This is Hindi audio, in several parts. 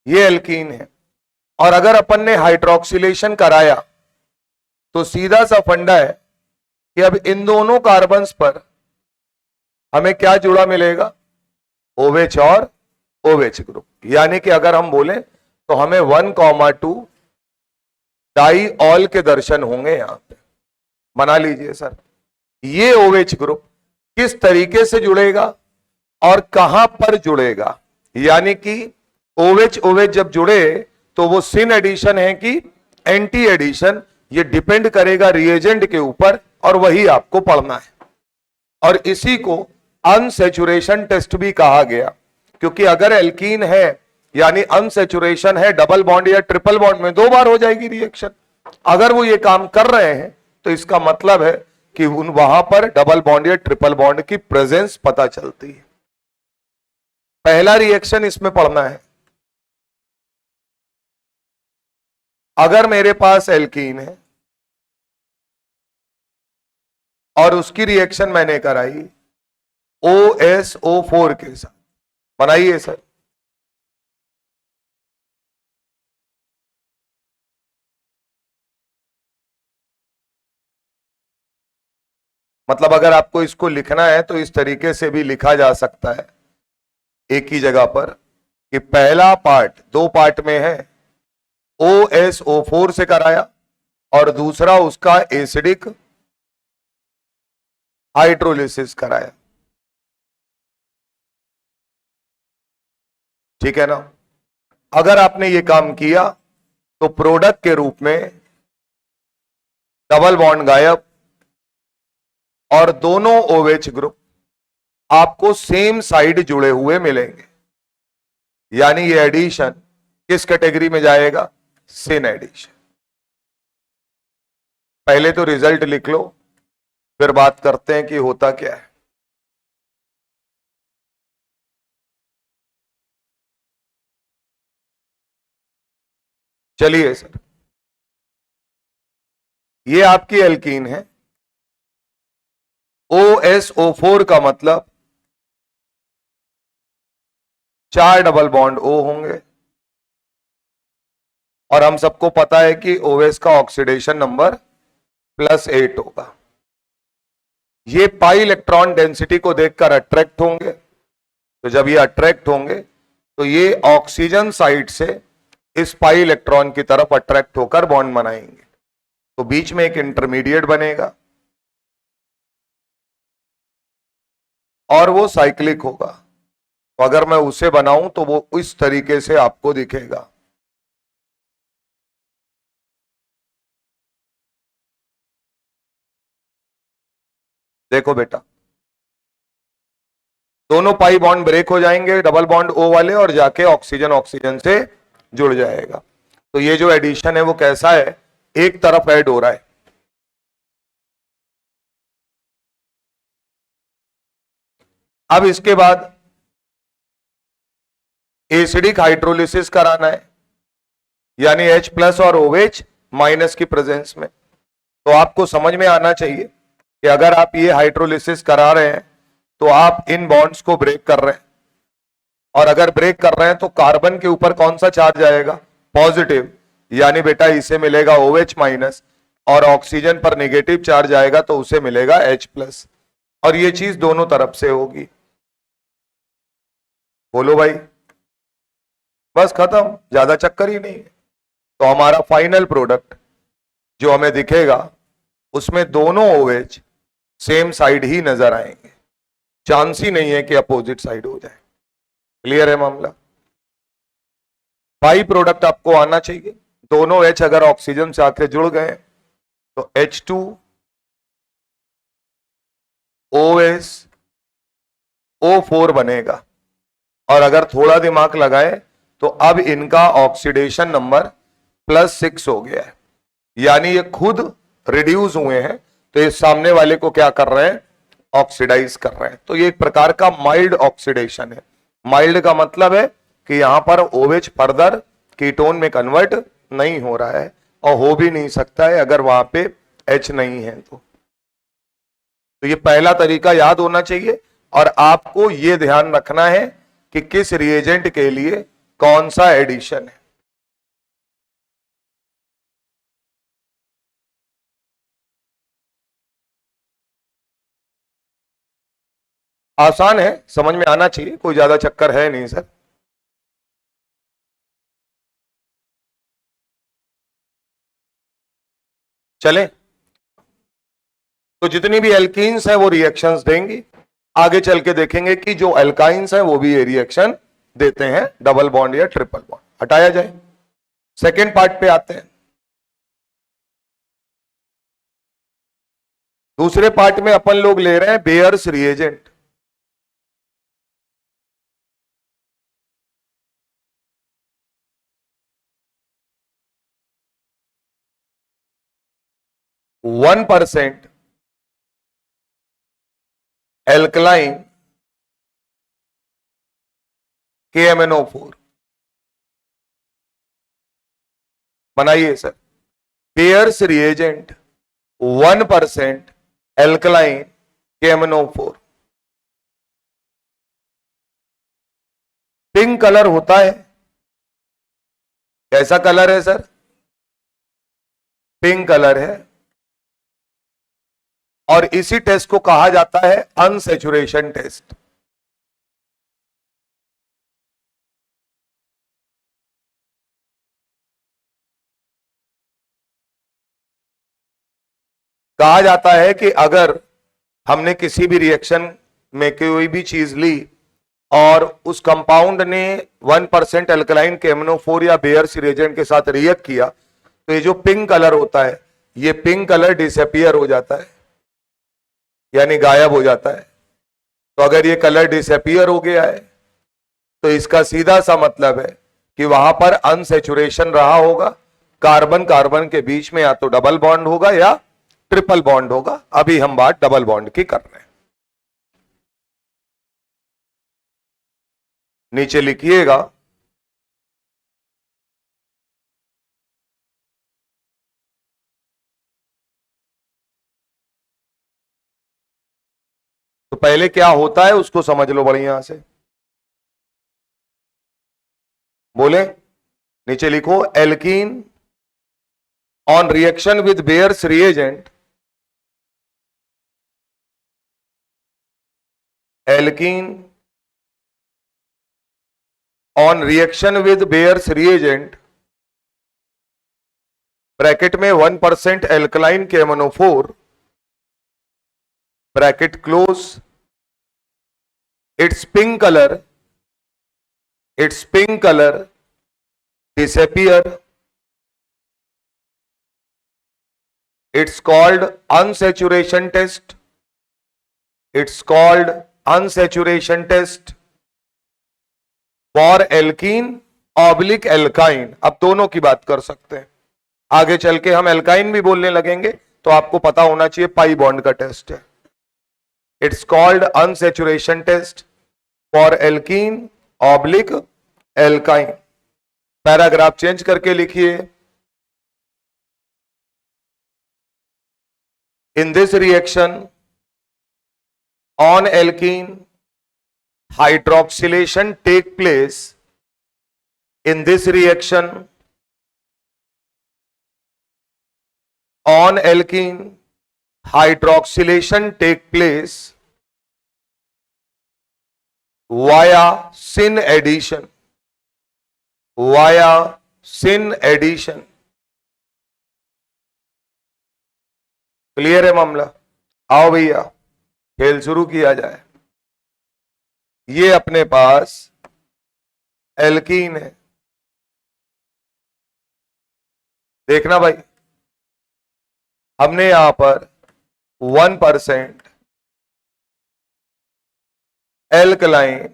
ये एल्कीन है। और अगर अपन ने हाइड्रोक्सिलेशन कराया तो सीधा सा फंडा है कि अब इन दोनों कार्बन्स पर हमें क्या जुड़ा मिलेगा, OH और OH ग्रुप। यानी कि अगर हम बोले तो हमें 1,2 डाईऑल के दर्शन होंगे यहां पे। बना लीजिए सर, ये OH ग्रुप किस तरीके से जुड़ेगा और कहां पर जुड़ेगा, यानी कि OH OH जब जुड़े तो वो सिन एडिशन है कि एंटी एडिशन, ये डिपेंड करेगा रिएजेंट के ऊपर और वही आपको पढ़ना है। और इसी को अनसैचुरेशन टेस्ट भी कहा गया, क्योंकि अगर एल्कीन है यानी अनसैचुरेशन है, डबल बॉन्ड या ट्रिपल बॉन्ड में 2 बार हो जाएगी रिएक्शन। अगर वो ये काम कर रहे हैं तो इसका मतलब है कि वहां पर डबल बॉन्ड या ट्रिपल बॉन्ड की प्रेजेंस पता चलती है। पहला रिएक्शन इसमें पढ़ना है। अगर मेरे पास एल्कीन है और उसकी रिएक्शन मैंने कराई OSO4 के साथ, बनाइए सर। मतलब अगर आपको इसको लिखना है तो इस तरीके से भी लिखा जा सकता है एक ही जगह पर कि पहला पार्ट 2 पार्ट में है, OSO4 से कराया और दूसरा उसका एसिडिक हाइड्रोलिसिस कराया। ठीक है ना। अगर आपने ये काम किया तो प्रोडक्ट के रूप में डबल बॉन्ड गायब और दोनों OH ग्रुप आपको सेम साइड जुड़े हुए मिलेंगे, यानी ये एडिशन किस कैटेगरी में जाएगा, सिन एडिशन। पहले तो रिजल्ट लिख लो, फिर बात करते हैं कि होता क्या है। चलिए सर, ये आपकी एल्कीन है, OSO4 का मतलब 4 डबल बॉन्ड O होंगे और हम सबको पता है कि OS का ऑक्सीडेशन नंबर +8 होगा। ये पाई इलेक्ट्रॉन डेंसिटी को देखकर अट्रैक्ट होंगे, तो जब ये अट्रैक्ट होंगे तो ये ऑक्सीजन साइड से इस पाई इलेक्ट्रॉन की तरफ अट्रैक्ट होकर बॉन्ड बनाएंगे, तो बीच में एक इंटरमीडिएट बनेगा और वो साइक्लिक होगा। तो अगर मैं उसे बनाऊं तो वो इस तरीके से आपको दिखेगा। देखो बेटा, दोनों पाई बॉन्ड ब्रेक हो जाएंगे, डबल बॉन्ड O वाले, और जाके ऑक्सीजन ऑक्सीजन से जुड़ जाएगा। तो ये जो एडिशन है वो कैसा है, एक तरफ ऐड हो रहा है। अब इसके बाद एसिडिक हाइड्रोलिसिस कराना है, यानी H+ और OH- की प्रेजेंस में। तो आपको समझ में आना चाहिए कि अगर आप ये हाइड्रोलिसिस करा रहे हैं तो आप इन बॉन्ड्स को ब्रेक कर रहे हैं, और अगर ब्रेक कर रहे हैं तो कार्बन के ऊपर कौन सा चार्ज आएगा, पॉजिटिव, यानी बेटा इसे मिलेगा OH-, और ऑक्सीजन पर नेगेटिव चार्ज आएगा तो उसे मिलेगा H+, और ये चीज दोनों तरफ से होगी। बोलो भाई, बस खत्म, ज्यादा चक्कर ही नहीं है। तो हमारा फाइनल प्रोडक्ट जो हमें दिखेगा उसमें दोनों OH सेम साइड ही नजर आएंगे, चांस ही नहीं है कि अपोजिट साइड हो जाए। क्लियर है मामला। बाई प्रोडक्ट आपको आना चाहिए, दोनों H अगर ऑक्सीजन से आके जुड़ गए तो H2OSO4 बनेगा, और अगर थोड़ा दिमाग लगाए तो अब इनका ऑक्सीडेशन नंबर +6 हो गया है, यानी ये खुद रिड्यूस हुए हैं, तो ये सामने वाले को क्या कर रहे हैं, ऑक्सीडाइज कर रहे हैं। तो ये एक प्रकार का माइल्ड ऑक्सीडेशन है। माइल्ड का मतलब है कि यहां पर OH फर्दर कीटोन में कन्वर्ट नहीं हो रहा है, और हो भी नहीं सकता है अगर वहां पे H नहीं है। तो ये पहला तरीका याद होना चाहिए, और आपको ये ध्यान रखना है कि किस रिएजेंट के लिए कौन सा एडिशन है? आसान है, समझ में आना चाहिए, कोई ज्यादा चक्कर है नहीं सर। चलें, तो जितनी भी एल्कीन्स हैं वो रिएक्शंस देंगी। आगे चल के देखेंगे कि जो एल्काइंस हैं वो भी ये रिएक्शन देते हैं, डबल बॉन्ड या ट्रिपल बॉन्ड। हटाया जाए, सेकेंड पार्ट पे आते हैं। दूसरे पार्ट में अपन लोग ले रहे हैं bears reagent. One percent alkaline KMnO4 बनाइए sir. Bears reagent 1% alkaline KMnO4। Pink colour होता है, कैसा कलर है सर? पिंक कलर है, और इसी टेस्ट को कहा जाता है अनसैचुरेशन टेस्ट। कहा जाता है कि अगर हमने किसी भी रिएक्शन में कोई भी चीज ली और उस कंपाउंड ने 1% एल्कलाइन KMnO4 या बेयर्स रिएजेंट के साथ रिएक्ट किया, तो ये जो पिंक कलर होता है, ये पिंक कलर डिसअपियर हो जाता है, यानी गायब हो जाता है। तो अगर ये कलर डिसअपियर हो गया है तो इसका सीधा सा मतलब है कि वहां पर अनसैचुरेशन रहा होगा, कार्बन कार्बन के बीच में या तो डबल बॉन्ड होगा या ट्रिपल बॉन्ड होगा। अभी हम बात डबल बॉन्ड की कर रहे हैं। नीचे लिखिएगा, तो पहले क्या होता है उसको समझ लो बढ़िया से। बोले, नीचे लिखो, alkene on reaction with bears reagent, alkene on reaction with bears reagent bracket में 1% alkaline KMnO4 bracket close, its pink color disappear, it's called unsaturation test, it's called unsaturation test for alkene oblique alkyne. अब दोनों की बात कर सकते हैं, आगे चल के हम एल्काइन भी बोलने लगेंगे, तो आपको पता होना चाहिए पाई बॉन्ड का टेस्ट है। It's called unsaturation test for alkene oblique alkyne. Paragraph change करके लिखिए, in this reaction on alkene hydroxylation take place, in this reaction on alkene hydroxylation take place via syn addition, via syn addition। Clear है मामला? आओ भैया खेल शुरू किया जाए। ये अपने पास एल्कीन है, देखना भाई, हमने यहां पर 1% एल्कलाइन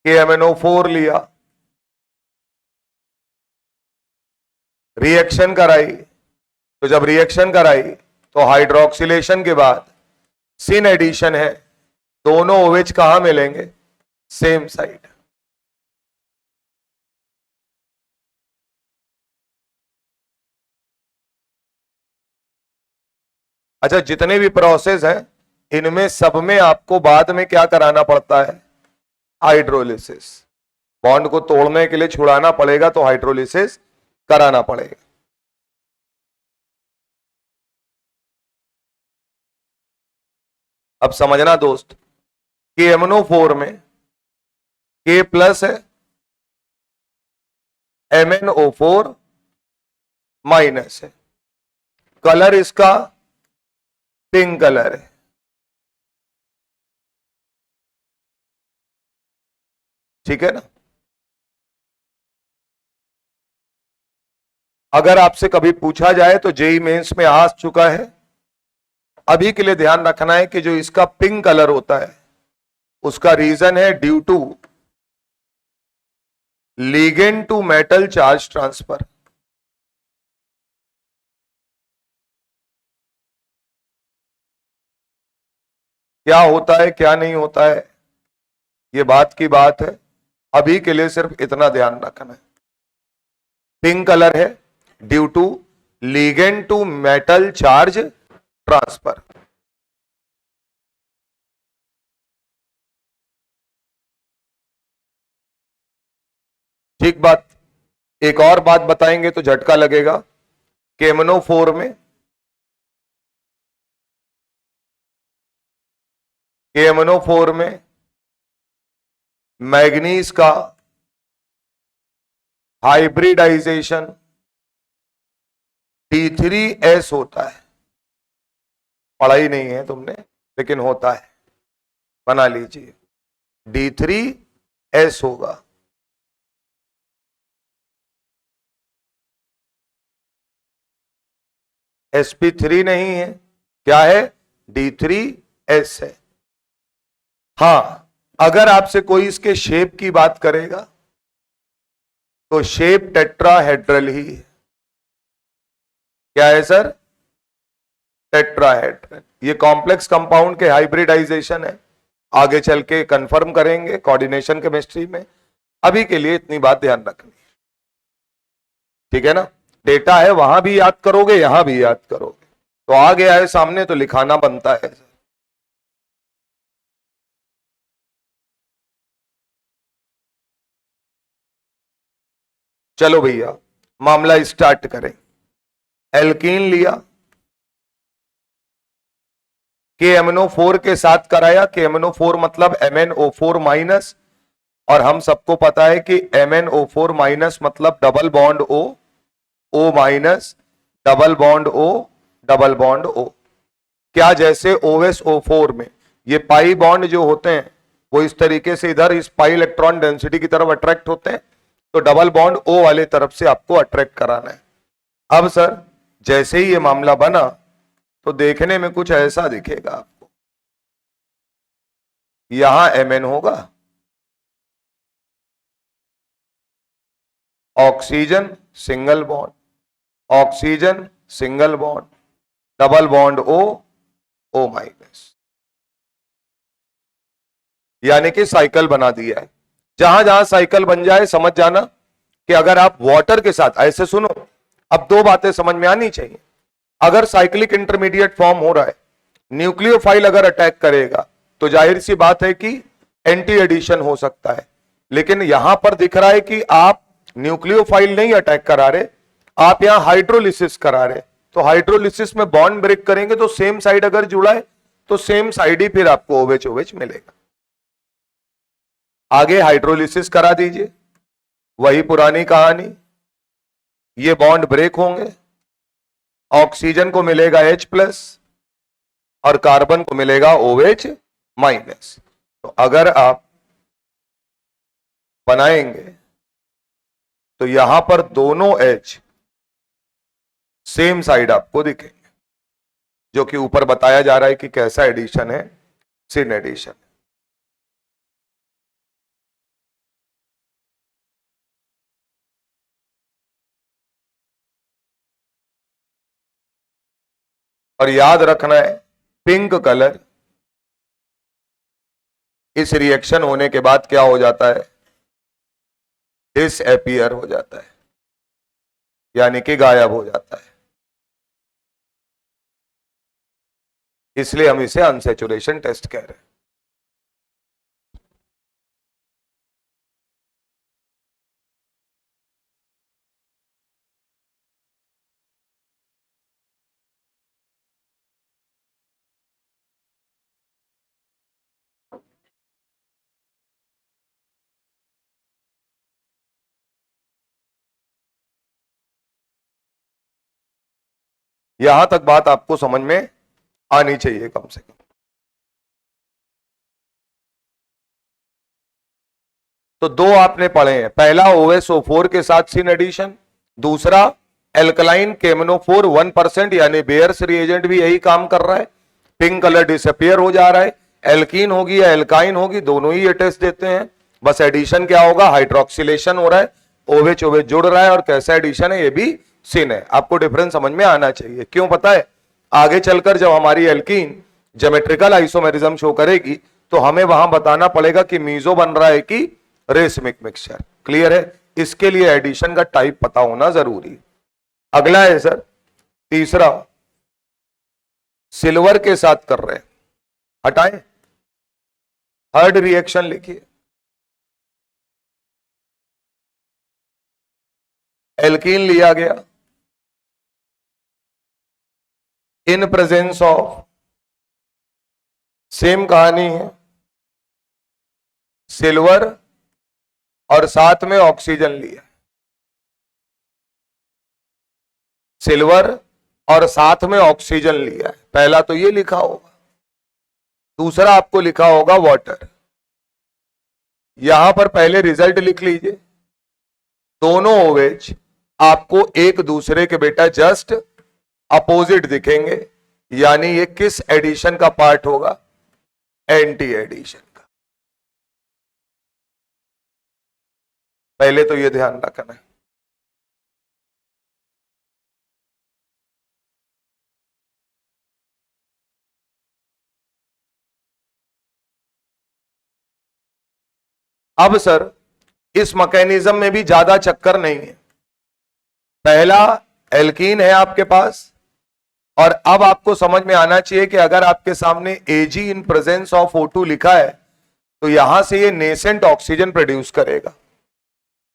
KMnO4 लिया, रिएक्शन कराई, तो जब रिएक्शन कराई तो हाइड्रोक्सिलेशन के बाद सिन एडिशन है, दोनों OH कहां मिलेंगे? Same side. अच्छा, जितने भी प्रोसेस हैं इनमें सब में आपको बाद में क्या कराना पड़ता है? हाइड्रोलिसिस। बॉन्ड को तोड़ने के लिए छुड़ाना पड़ेगा तो हाइड्रोलिसिस कराना पड़ेगा। अब समझना दोस्त, KMnO4 में K प्लस है, MnO4 माइनस है। कलर इसका पिंक कलर है। ठीक है ना। अगर आपसे कभी पूछा जाए तो जेई मेंस में आ चुका है, अभी के लिए ध्यान रखना है कि जो इसका पिंक कलर होता है उसका रीजन है due to ligand to metal charge transfer. क्या होता है क्या नहीं होता है ये बात की बात है, अभी के लिए सिर्फ इतना ध्यान रखना है। पिंक कलर है due to ligand to metal charge transfer. ठीक बात। एक और बात बताएंगे तो झटका लगेगा। KMnO4 में KMnO4 में मैग्नीज का हाइब्रिडाइजेशन D3S होता है। पढ़ाई नहीं है तुमने लेकिन होता है, बना लीजिए। D3S होगा। sp3 नहीं है, क्या है? D3S है। हां, अगर आपसे कोई इसके शेप की बात करेगा तो शेप टेट्राहेड्रल ही है। क्या है सर? टेट्राहेड्रल। ये कॉम्प्लेक्स कंपाउंड के हाइब्रिडाइजेशन है, आगे चल के कंफर्म करेंगे कोऑर्डिनेशन केमिस्ट्री में। अभी के लिए इतनी बात ध्यान रखनी, ठीक है ना। डेटा है, वहां भी याद करोगे यहां भी याद करोगे, तो आ गया है सामने तो लिखाना बनता है। चलो भैया मामला स्टार्ट करें। एल्कीन लिया, KMnO4 के साथ कराया। KMnO4 मतलब MnO4 माइनस, और हम सबको पता है कि MnO4 माइनस मतलब double bond O, O minus, double bond O, double bond O। क्या जैसे OSO4 में ये पाई बॉन्ड जो होते हैं वो इस तरीके से इधर इस पाई इलेक्ट्रॉन डेंसिटी की तरफ अट्रैक्ट होते हैं, तो डबल बॉन्ड O वाले तरफ से आपको अट्रैक्ट कराना है। अब सर जैसे ही ये मामला बना तो देखने में कुछ ऐसा दिखेगा आपको। यहां Mn होगा, oxygen single bond, oxygen single bond, double bond O, O minus, यानी कि साइकिल बना दिया है। जहां जहां साइकिल बन जाए समझ जाना कि अगर आप वाटर के साथ ऐसे सुनो, अब दो बातें समझ में आनी चाहिए। अगर साइक्लिक इंटरमीडिएट फॉर्म हो रहा है, न्यूक्लियोफाइल अगर अटैक करेगा तो जाहिर सी बात है कि एंटी एडिशन हो सकता है। लेकिन यहां पर दिख रहा है कि आप न्यूक्लियोफाइल नहीं अटैक करा रहे, आप यहां हाइड्रोलिसिस करा रहे। तो हाइड्रोलिसिस में बॉन्ड ब्रेक करेंगे तो सेम साइड अगर जुड़ा है तो सेम साइड ही फिर आपको OH OH मिलेगा। आगे हाइड्रोलिसिस करा दीजिए, वही पुरानी कहानी, ये बॉन्ड ब्रेक होंगे, ऑक्सीजन को मिलेगा H प्लस और कार्बन को मिलेगा OH माइनस। तो अगर आप बनाएंगे तो यहां पर दोनों H सेम साइड आपको दिखेंगे, जो कि ऊपर बताया जा रहा है कि कैसा एडिशन है, सिन एडिशन। और याद रखना है पिंक कलर इस रिएक्शन होने के बाद क्या हो जाता है? डिसअपीयर हो जाता है, यानी कि गायब हो जाता है। इसलिए हम इसे अनसैचुरेशन टेस्ट कह रहे हैं। यहां तक बात आपको समझ में आनी चाहिए कम से कम। तो दो आपने पढ़े हैं, पहला OSO4 के साथ सिन एडिशन, दूसरा एल्कलाइन केमनोफोर 1% यानी बेयर्स रिएजेंट भी यही काम कर रहा है, पिंक कलर डिसअपियर हो जा रहा है, एल्कीन होगी या एल्काइन होगी दोनों ही ये टेस्ट देते हैं, बस एडिशन क्या होगा, हाइड्रोक्सिलेशन हो रहा है, OH OH जुड़ रहा है और कैसा एडिशन है ये भी सिन है। आपको डिफरेंस समझ में आना चाहिए। क्यों पता है, आगे चलकर जब हमारी एल्कीन ज्योमेट्रिकल आइसोमेरिज्म शो करेगी तो हमें वहां बताना पड़ेगा कि मीजो बन रहा है कि रेसमिक मिक्सचर। क्लियर है, इसके लिए एडिशन का टाइप पता होना जरूरी है। अगला है सर तीसरा, सिल्वर के साथ कर रहे हैं, हटाएं, थर्ड रिएक्शन लिखिए, एल्कीन लिया गया इन प्रेजेंस ऑफ, सेम कहानी है, सिल्वर और साथ में ऑक्सीजन लिया, सिल्वर और साथ में ऑक्सीजन लिया है। पहला तो ये लिखा होगा, दूसरा आपको लिखा होगा वाटर। यहां पर पहले रिजल्ट लिख लीजिए, दोनों OH आपको एक दूसरे के बेटा जस्ट अपोजिट दिखेंगे, यानी ये किस एडिशन का पार्ट होगा, एंटी एडिशन का। पहले तो ये ध्यान रखना है। अब सर इस मैकेनिज्म में भी ज्यादा चक्कर नहीं है, पहला एल्कीन है आपके पास और अब आपको समझ में आना चाहिए कि अगर आपके सामने Ag in presence of O2 लिखा है तो यहां से ये नेसेंट ऑक्सीजन प्रोड्यूस करेगा।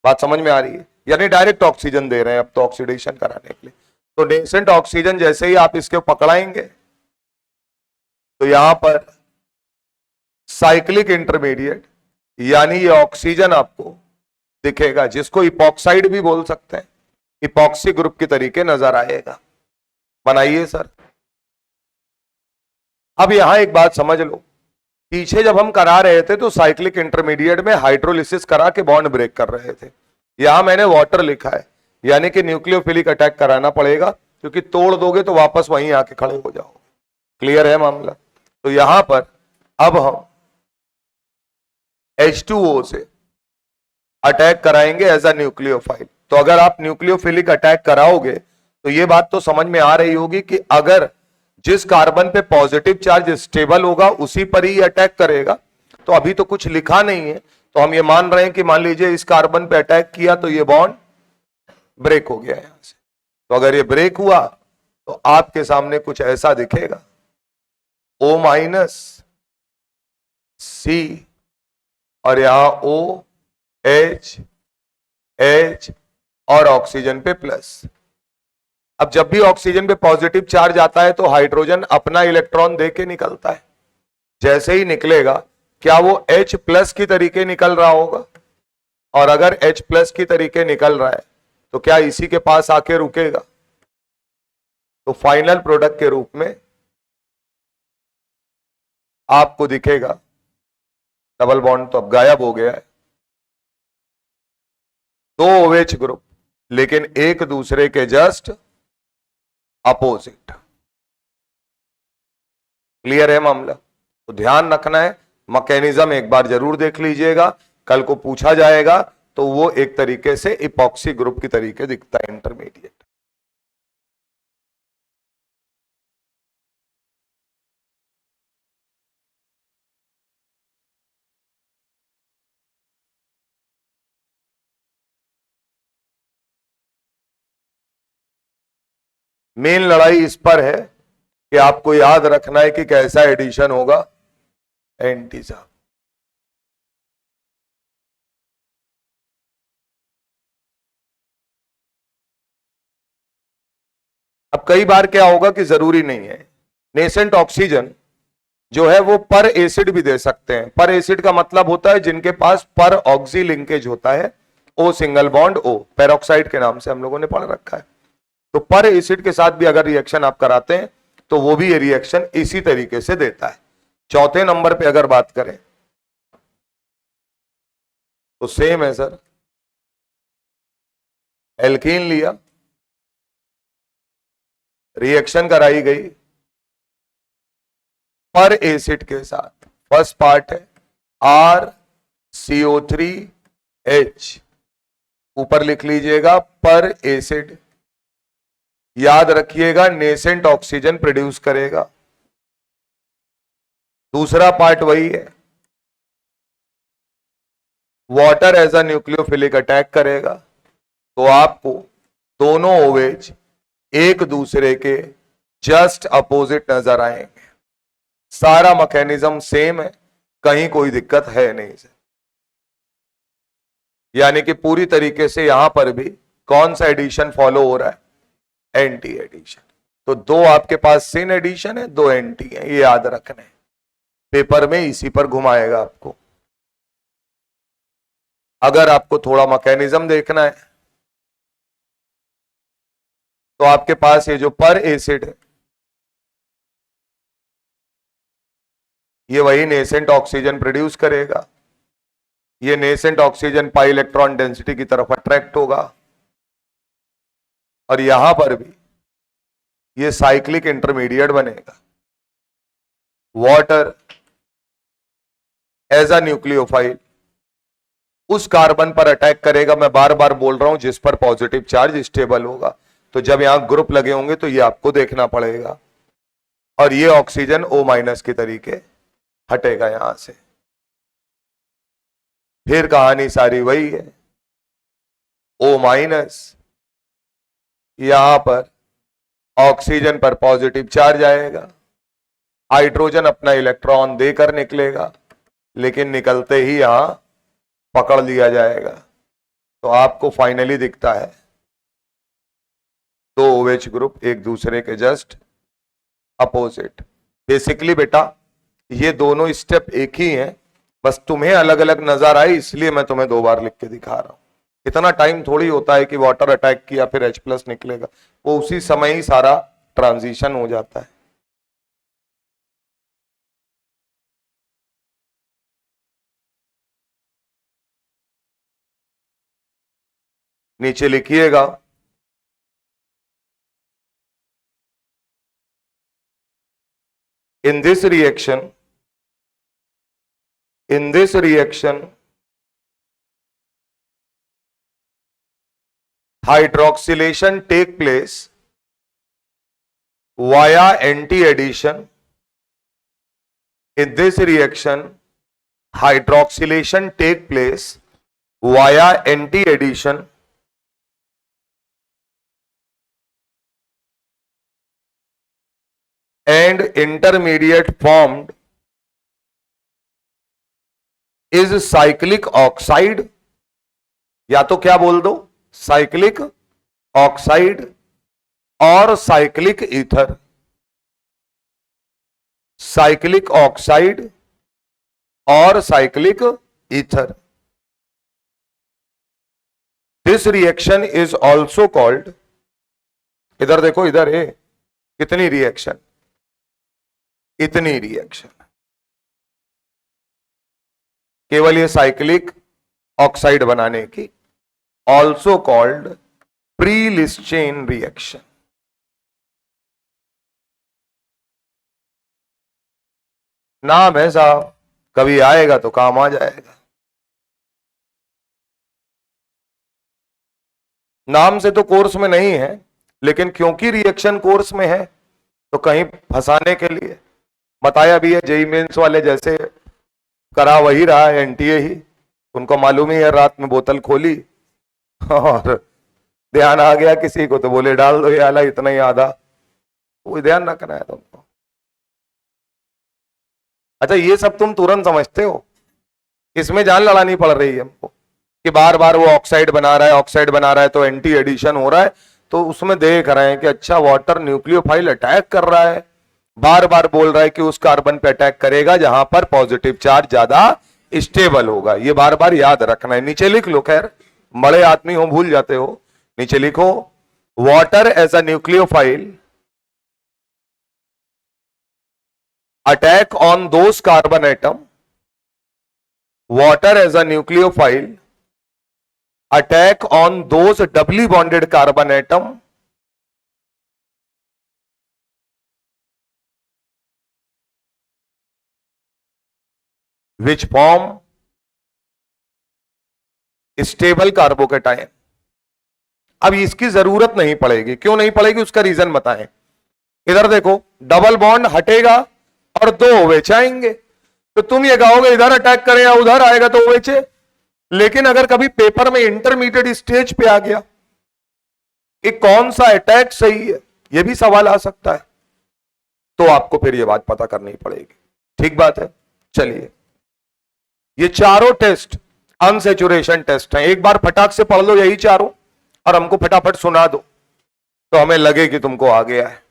बात समझ में आ रही है, यानी डायरेक्ट ऑक्सीजन दे रहे हैं अब तो ऑक्सीडेशन कराने के लिए। तो नेसेंट ऑक्सीजन जैसे ही आप इसके पकड़ाएंगे तो यहां पर साइक्लिक इंटरमीडिएट यानी ये ऑक्सीजन आपको दिखेगा, जिसको इपॉक्साइड भी बोल सकते हैं, इपॉक्सी ग्रुप के तरीके नजर आएगा। बनाइए सर। अब यहां एक बात समझ लो, पीछे जब हम करा रहे थे तो साइक्लिक इंटरमीडिएट में हाइड्रोलिसिस करा के बॉन्ड ब्रेक कर रहे थे, यहां मैंने वाटर लिखा है, यानी कि न्यूक्लियोफिलिक अटैक कराना पड़ेगा, क्योंकि तोड़ दोगे तो वापस वहीं आके खड़े हो जाओ। क्लियर है मामला। तो यहां पर अब हम H2O से अटैक कराएंगे एज अ न्यूक्लियोफाइल। तो अगर आप न्यूक्लियोफिलिक अटैक कराओगे तो ये बात तो समझ में आ रही होगी कि अगर जिस कार्बन पे पॉजिटिव चार्ज स्टेबल होगा उसी पर ही अटैक करेगा। तो अभी तो कुछ लिखा नहीं है, तो हम ये मान रहे हैं कि मान लीजिए इस कार्बन पे अटैक किया तो ये बॉन्ड ब्रेक हो गया यहां से। तो अगर ये ब्रेक हुआ तो आपके सामने कुछ ऐसा दिखेगा, O- C और यहां OH H और ऑक्सीजन पे प्लस। अब जब भी ऑक्सीजन पे पॉजिटिव चार्ज आता है तो हाइड्रोजन अपना इलेक्ट्रॉन दे के निकलता है, जैसे ही निकलेगा क्या वो H+ की तरीके निकल रहा होगा, और अगर H+ की तरीके निकल रहा है तो क्या इसी के पास आके रुकेगा। तो फाइनल प्रोडक्ट के रूप में आपको दिखेगा, डबल बॉन्ड तो अब गायब हो गया है, दो OH ग्रुप लेकिन एक दूसरे के जस्ट अपोजिट। क्लियर है मामला। तो ध्यान रखना है, मैकेनिज्म एक बार जरूर देख लीजिएगा, कल को पूछा जाएगा तो वो एक तरीके से इपॉक्सी ग्रुप की तरीके दिखता है इंटरमीडिएट। मेन लड़ाई इस पर है कि आपको याद रखना है कि कैसा एडिशन होगा, एंटी साहब। अब कई बार क्या होगा कि जरूरी नहीं है, नेसेंट ऑक्सीजन जो है वो पर एसिड भी दे सकते हैं। पर एसिड का मतलब होता है जिनके पास पर ऑक्सी लिंकेज होता है, O single bond O, peroxide के नाम से हम लोगों ने पढ़ रखा है। तो पर एसिड के साथ भी अगर रिएक्शन आप कराते हैं तो वो भी ये रिएक्शन इसी तरीके से देता है। चौथे नंबर पे अगर बात करें तो सेम है सर, एल्कीन लिया, रिएक्शन कराई गई पर एसिड के साथ। फर्स्ट पार्ट है RCO3H, ऊपर लिख लीजिएगा पर एसिड, याद रखिएगा नेसेंट ऑक्सीजन प्रोड्यूस करेगा। दूसरा पार्ट वही है, water as a nucleophilic attack करेगा, तो आपको दोनों OH एक दूसरे के जस्ट अपोजिट नजर आएंगे। सारा मैकेनिज्म सेम है, कहीं कोई दिक्कत है नहीं सर। यानी कि पूरी तरीके से यहां पर भी कौन सा एडिशन फॉलो हो रहा है, एंटी एडिशन। तो दो आपके पास सिन एडिशन है, दो एंटी है, ये याद रखना है, पेपर में इसी पर घुमाएगा आपको। अगर आपको थोड़ा मैकेनिज्म देखना है तो आपके पास ये जो पर एसिड है ये वही नेसेंट ऑक्सीजन प्रोड्यूस करेगा, ये nascent oxygen pi electron density की तरफ अट्रैक्ट होगा, और यहां पर भी ये साइक्लिक इंटरमीडिएट बनेगा। वाटर एज अ न्यूक्लियोफाइल उस कार्बन पर अटैक करेगा, मैं बार बार बोल रहा हूं, जिस पर पॉजिटिव चार्ज स्टेबल होगा। तो जब यहां ग्रुप लगे होंगे तो ये आपको देखना पड़ेगा, और ये ऑक्सीजन O- के तरीके हटेगा यहां से। फिर कहानी सारी वही है, O- यहां पर ऑक्सीजन पर पॉजिटिव चार्ज आएगा, हाइड्रोजन अपना इलेक्ट्रॉन देकर निकलेगा, लेकिन निकलते ही यहां पकड़ लिया जाएगा। तो आपको फाइनली दिखता है दो OH ग्रुप एक दूसरे के जस्ट अपोजिट। बेसिकली बेटा ये दोनों स्टेप एक ही हैं, बस तुम्हें अलग अलग नजर आई इसलिए मैं तुम्हें दो बार लिख के दिखा रहा हूं। इतना टाइम थोड़ी होता है कि वाटर अटैक किया फिर H+ निकलेगा, वो उसी समय ही सारा ट्रांजिशन हो जाता है। नीचे लिखिएगा, in this reaction hydroxylation take place via anti-addition. In this reaction hydroxylation take place via anti-addition and intermediate formed is cyclic oxide, या तो क्या बोल दो साइक्लिक ऑक्साइड और साइक्लिक ईथर, साइक्लिक ऑक्साइड और cyclic ether. This reaction is also called, इधर देखो इधर है कितनी रिएक्शन, इतनी रिएक्शन, केवल ये साइक्लिक ऑक्साइड बनाने की, also called pre list chain reaction. नाम है साहब, कभी आएगा तो काम आ जाएगा। नाम से तो कोर्स में नहीं है, लेकिन क्योंकि रिएक्शन कोर्स में है तो कहीं फंसाने के लिए बताया भी है। जेई मेंस वाले जैसे करा वही रहा है, एनटीए ही, उनको मालूम ही है। रात में बोतल खोली और ध्यान आ गया किसी को तो बोले डाल दो ये आला इतना ही आधा, वो ध्यान रखना है तुमको। अच्छा ये सब तुम तुरंत समझते हो, इसमें जान लड़ानी पड़ रही है हमको कि बार बार वो ऑक्साइड बना रहा है, ऑक्साइड बना रहा है तो एंटी एडिशन हो रहा है, तो उसमें देख रहे हैं कि अच्छा वाटर न्यूक्लियोफाइल अटैक कर रहा है, बार बार बोल रहा है कि उस कार्बन पे अटैक करेगा जहां पर पॉजिटिव चार्ज ज्यादा स्टेबल होगा। ये बार बार याद रखना है। नीचे लिख लो, खैर बड़े आदमी हो भूल जाते हो, नीचे लिखो water as a nucleophile attack on those carbon atom, water as a nucleophile attack on those doubly bonded carbon atom which form stable carbocation. अब इसकी जरूरत नहीं पड़ेगी, क्यों नहीं पड़ेगी उसका रीजन बताएं। इधर देखो डबल बॉन्ड हटेगा और दो OH आएंगे, तो तुम ये कहोगे इधर अटैक करे या उधर आएगा तो OH है। लेकिन अगर कभी पेपर में इंटरमीडिएट स्टेज पे आ गया कि कौन सा अटैक सही है, यह भी सवाल आ सकता है, तो आपको फिर यह बात पता करनी पड़ेगी। ठीक बात है। चलिए, ये चारों टेस्ट अनसेचुरेशन टेस्ट हैं। एक बार फटाक से पढ़ लो यही चारों और हमको फटाफट सुना दो, तो हमें लगे कि तुमको आ गया है।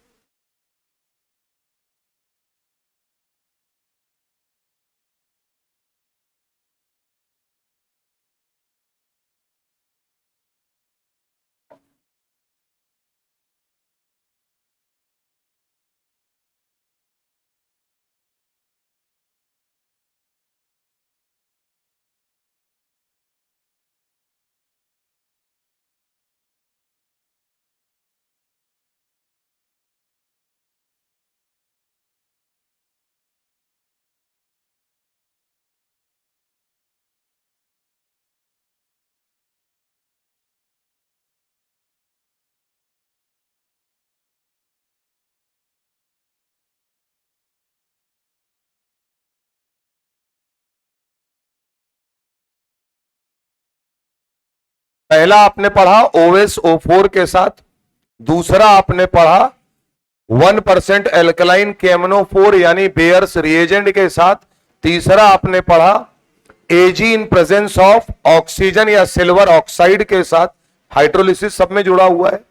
पहला आपने पढ़ा OSO4 के साथ, दूसरा आपने पढ़ा 1% एल्कलाइन KMNO4 यानी बेयर्स रिएजेंट के साथ, तीसरा आपने पढ़ा AG in presence of oxygen या सिल्वर ऑक्साइड के साथ, हाइड्रोलिसिस सब में जुड़ा हुआ है,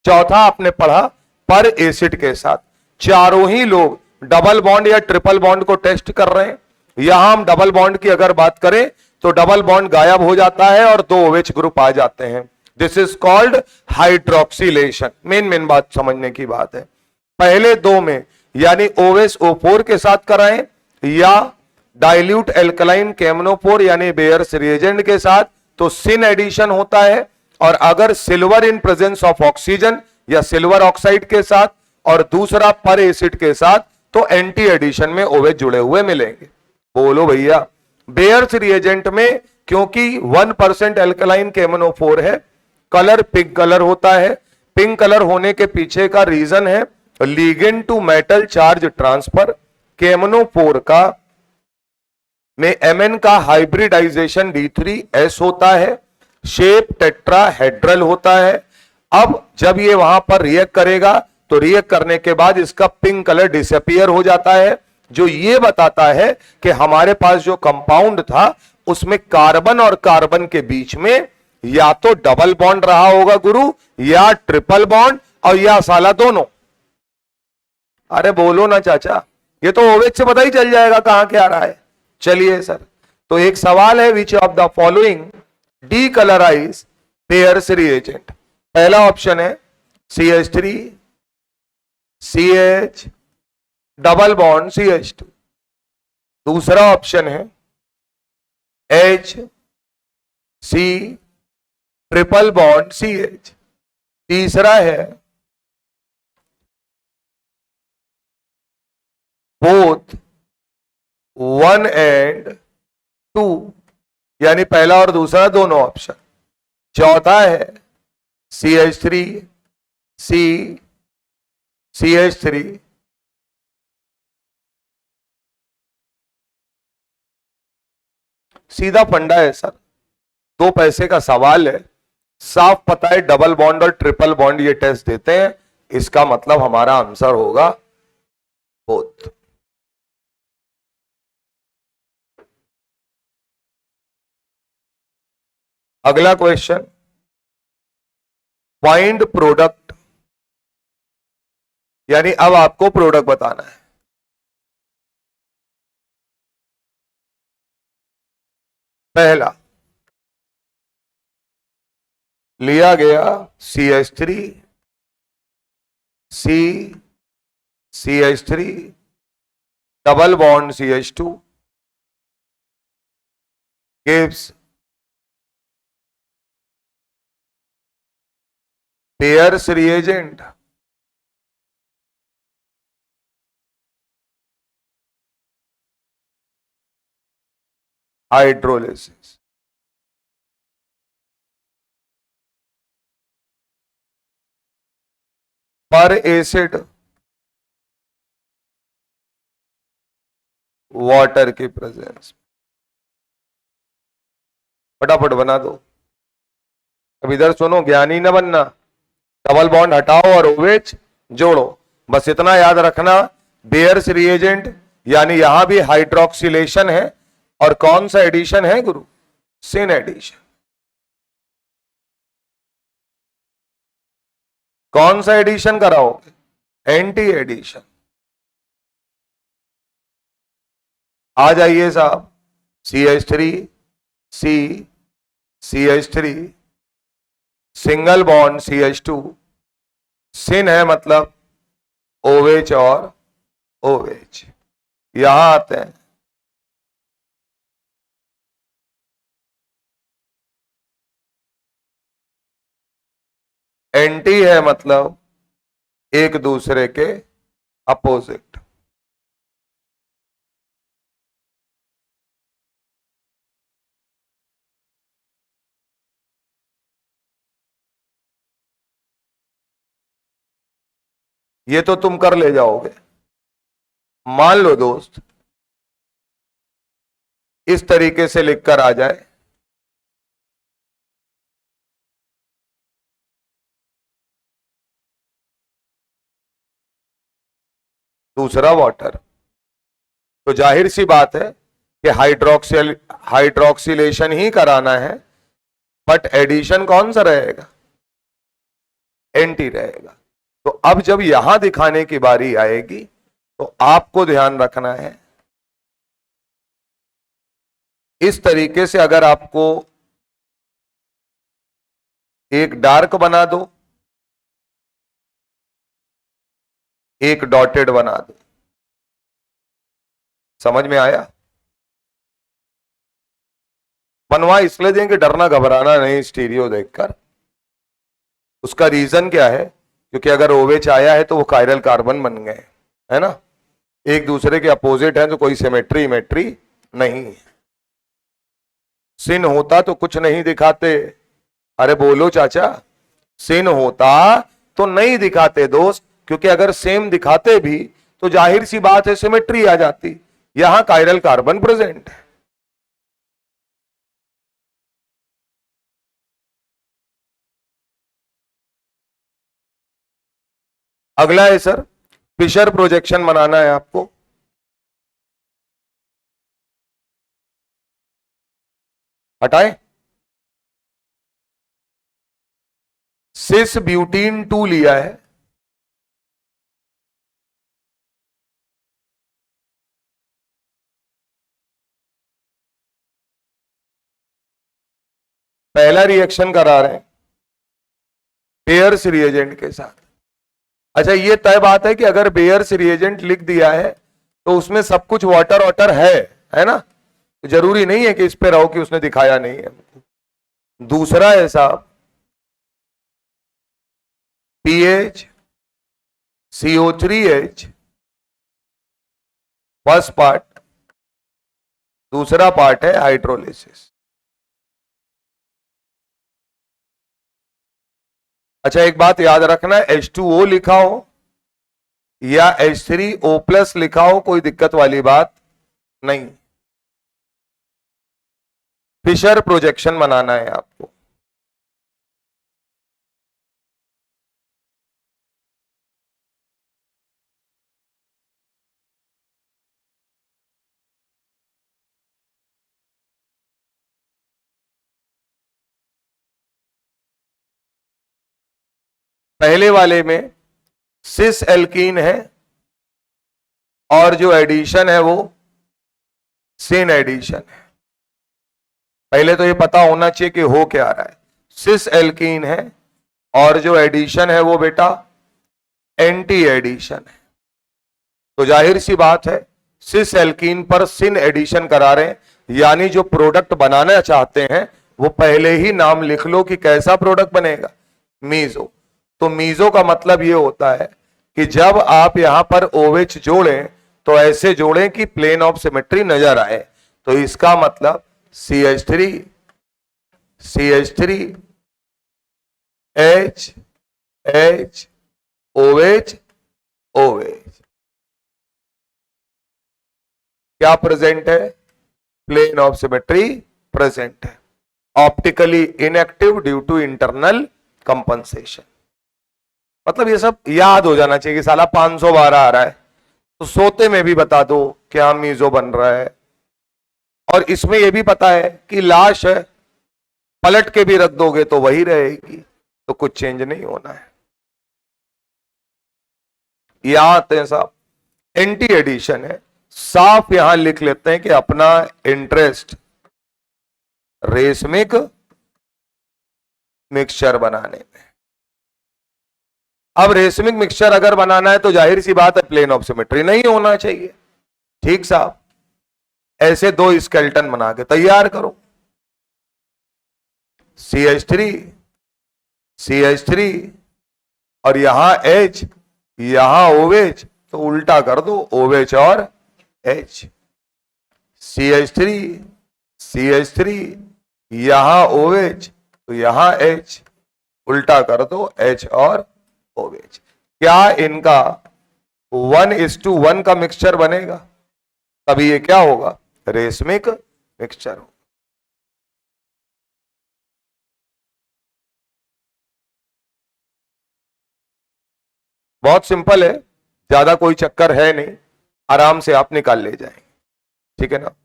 चौथा आपने पढ़ा पर एसिड के साथ। चारों ही लोग डबल बॉन्ड या ट्रिपल बॉन्ड को टेस्ट कर रहे हैं। यहां हम डबल बॉन्ड की अगर बात करें तो डबल बॉन्ड गायब हो जाता है और दो OH ग्रुप आ जाते हैं। This is called hydroxylation. Main बात समझने की बात है, पहले दो में यानी OSO4 के साथ कराएं या डाइल्यूट एल्कलाइन KMNO4 यानी बेयर्स रिएजेंट के साथ, तो सिन एडिशन होता है। और अगर silver in presence of oxygen या सिल्वर ऑक्साइड के साथ और दूसरा पर एसिड के साथ, तो एंटी एडिशन में OH जुड़े हुए मिलेंगे। बोलो भैया, बेयर्स रिएजेंट में क्योंकि 1% एल्कलाइन KMNO4 है, कलर पिंक कलर होता है। पिंक कलर होने के पीछे का रीजन है ligand to metal charge transfer. KMNO4 का में Mn का हाइब्रिडाइजेशन D3S होता है, शेप टेट्राहेड्रल होता है। अब जब ये वहां पर रिएक्ट करेगा तो रिएक्ट करने के बाद इसका पिंक कलर डिसअपीयर हो जाता है, जो ये बताता है कि हमारे पास जो कंपाउंड था उसमें कार्बन और कार्बन के बीच में या तो डबल बॉन्ड रहा होगा गुरु, या ट्रिपल बॉन्ड, और या साला दोनों। अरे बोलो ना चाचा, ये तो OH से पता ही चल जाएगा कहां क्या रहा है। चलिए सर, तो एक सवाल है, which of the following decolourise pairs reagent. पहला ऑप्शन है CH3 CH double bond CH2, दूसरा ऑप्शन है HC ट्रिपल बॉन्ड CH, तीसरा है बोथ 1 and 2 यानी पहला और दूसरा दोनों ऑप्शन, चौथा है CH3 C CH3। सीधा फंडा है सर, 2 पैसे का सवाल है, साफ पता है डबल बॉन्ड और ट्रिपल बॉन्ड ये टेस्ट देते हैं, इसका मतलब हमारा आंसर होगा बोथ। अगला क्वेश्चन, फाइंड प्रोडक्ट, यानी अब आपको प्रोडक्ट बताना है। पहला लिया गया CH3 CH3 double bond CH2 gives Pearce reagent hydrolysis. पर एसिड वाटर की प्रेजेंस। फटाफट बना दो। अब इधर सुनो, ज्ञानी न बनना। डबल बॉन्ड हटाओ और OH जोड़ो, बस इतना याद रखना। बेयर्स रिएजेंट यानी यहां भी हाइड्रोक्सिलेशन है, और कौन सा एडिशन है गुरु? Syn addition. कौन सा एडिशन कराओगे? Anti addition. आ जाइए साहब, CH3 CH3 single bond CH2, सिन है मतलब OH और OH। यहां आते हैं, एंटी है मतलब एक दूसरे के अपोजिट। ये तो तुम कर ले जाओगे। मान लो दोस्त इस तरीके से लिखकर आ जाए, दूसरा वाटर, तो जाहिर सी बात है कि हाइड्रोक्सिलेशन ही कराना है, बट एडिशन कौन सा रहेगा? एंटी रहेगा। तो अब जब यहां दिखाने की बारी आएगी तो आपको ध्यान रखना है, इस तरीके से अगर आपको एक डार्क बना दो, एक डॉटेड बना दो, समझ में आया? बनवा इसलिए देंगे डरना घबराना नहीं स्टीरियो देखकर। उसका रीजन क्या है? क्योंकि अगर OH आया है तो वो कायरल कार्बन बन गए, है ना? एक दूसरे के अपोजिट है तो कोई सिमेट्री नहीं है। सिन होता तो कुछ नहीं दिखाते। अरे बोलो चाचा, सिन होता तो नहीं दिखाते दोस्त, क्योंकि अगर सेम दिखाते भी तो जाहिर सी बात है सिमेट्री आ जाती। यहां कायरल कार्बन प्रेजेंट है। अगला है सर, फिशर प्रोजेक्शन बनाना है आपको। हटाएं, सिस ब्यूटीन 2 लिया है, पहला रिएक्शन करा रहे हैं बेयर्स रिएजेंट के साथ। अच्छा, ये तय बात है कि अगर बेयर्स रिएजेंट लिख दिया है तो उसमें सब कुछ वाटर वाटर है ना? तो जरूरी नहीं है कि इस पे रहो कि उसने दिखाया नहीं है। दूसरा है साहब pH CO3H, फर्स्ट पार्ट, दूसरा पार्ट है हाइड्रोलिसिस। अच्छा, एक बात याद रखना, H2O लिखा हो या H3O+ लिखा हो, कोई दिक्कत वाली बात नहीं। फिशर प्रोजेक्शन बनाना है आपको। पहले वाले में सिस एल्कीन है और जो एडिशन है वो सिन एडिशन है। पहले तो ये पता होना चाहिए कि हो क्या रहा है। सिस एल्कीन है और जो एडिशन है वो बेटा एंटी एडिशन है। तो जाहिर सी बात है सिस एल्कीन पर सिन एडिशन करा रहे हैं, यानी जो प्रोडक्ट बनाना चाहते हैं वो पहले ही नाम लिख लो कि कैसा प्रोडक्ट बनेगा, मीजो। तो मीजो का मतलब ये होता है कि जब आप यहां पर OH जोड़ें तो ऐसे जोड़ें कि प्लेन ऑफ सिमेट्री नजर आए। तो इसका मतलब CH3 H H OH OH क्या प्रेजेंट है, प्लेन ऑफ सिमेट्री प्रेजेंट है। Optically inactive due to internal compensation. मतलब ये सब याद हो जाना चाहिए कि साला 512 आ रहा है तो सोते में भी बता दो क्या मीजो बन रहा है। और इसमें यह भी पता है कि लाश है, पलट के भी रख दोगे तो वही रहेगी, तो कुछ चेंज नहीं होना है। यहां आते हैं साहब, एंटी एडिशन है। साफ यहां लिख लेते हैं कि अपना इंटरेस्ट रेशमिक मिक्सचर बनाने में। अब रेशमिक मिक्सचर अगर बनाना है तो जाहिर सी बात है प्लेन ऑफ सिमेट्री नहीं होना चाहिए। ठीक साहब, ऐसे दो स्केलेटन बना के तैयार करो, CH3 और यहां H, यहां OH, तो उल्टा कर दो OH और H। CH3 यहां OH तो यहां H, उल्टा कर दो H और OH। क्या इनका 1:1 का मिक्सचर बनेगा? तभी ये क्या होगा, रेशमिक मिक्सचर होगा। बहुत सिंपल है, ज्यादा कोई चक्कर है नहीं, आराम से आप निकाल ले जाएंगे। ठीक है ना।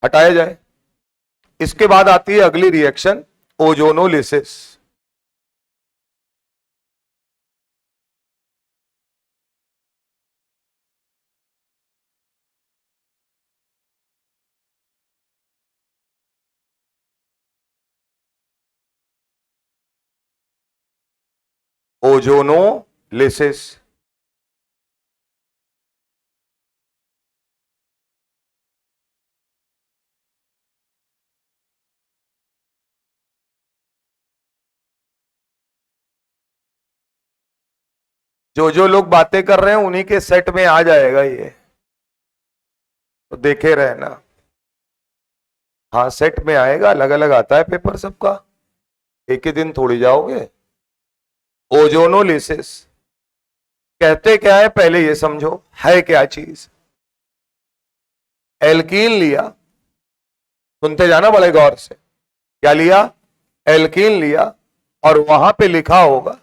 हटाया जाए। इसके बाद आती है अगली रिएक्शन, ओजोनोलिसिस। ओजोनोलिसिस जो लोग बातें कर रहे हैं उन्हीं के सेट में आ जाएगा ये, तो देखे रहना। हाँ सेट में आएगा, अलग अलग आता है पेपर सबका, एक ही दिन थोड़ी जाओगे। ओजोनोलिसिस कहते क्या है पहले ये समझो, है क्या चीज। एल्कीन लिया, सुनते जाना बड़े गौर से, क्या लिया, एल्कीन लिया, और वहां पे लिखा होगा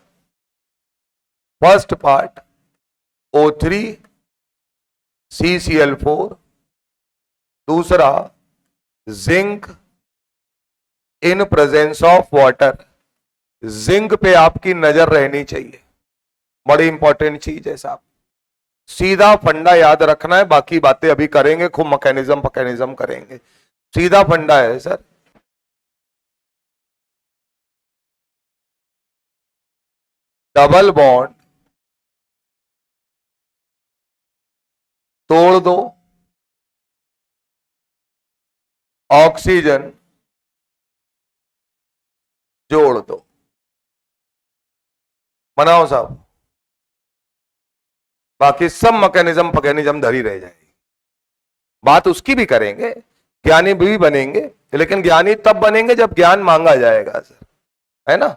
फर्स्ट पार्ट O3 CCl4, दूसरा zinc in presence of water. Zinc पे आपकी नजर रहनी चाहिए, बड़ी इंपॉर्टेंट चीज है साहब। सीधा फंडा याद रखना है, बाकी बातें अभी करेंगे, खूब मैकेनिज्म करेंगे। सीधा फंडा है सर, डबल बॉन्ड तोड़ दो, ऑक्सीजन जोड़ दो। बनाओ साहब, बाकी सब मैकेनिज्म धरी रह जाएगी। बात उसकी भी करेंगे, ज्ञानी भी बनेंगे, लेकिन ज्ञानी तब बनेंगे जब ज्ञान मांगा जाएगा सर, है ना।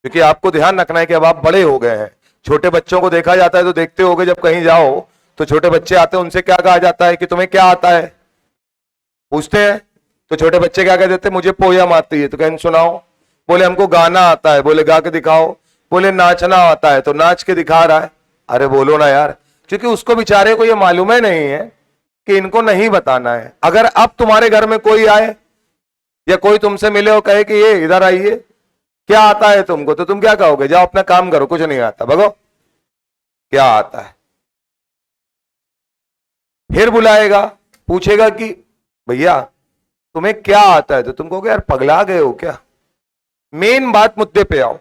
क्योंकि आपको ध्यान रखना है कि अब आप बड़े हो गए हैं। छोटे बच्चों को देखा जाता है तो देखते होगे, जब कहीं जाओ तो छोटे बच्चे आते हैं, उनसे क्या कहा जाता है कि तुम्हें क्या आता है, पूछते हैं तो छोटे बच्चे क्या कह देते हैं, मुझे पोयम आती है, तो कहीं सुनाओ। बोले हमको गाना आता है, बोले गा के दिखाओ। बोले नाचना आता है, तो नाच के दिखा रहा है। अरे बोलो ना यार, क्योंकि उसको बेचारे को ये मालूम है नहीं है कि इनको नहीं बताना है। अगर अब तुम्हारे घर में कोई आए या कोई तुमसे मिले और कहे कि ये इधर आइए, क्या आता है तुमको, तो तुम क्या कहोगे, जाओ अपना काम करो, कुछ नहीं आता, भगो। क्या आता है? फिर बुलाएगा, पूछेगा कि भैया तुम्हें क्या आता है, तो तुम कहोगे यार पगला गए हो क्या। मेन बात, मुद्दे पे आओ।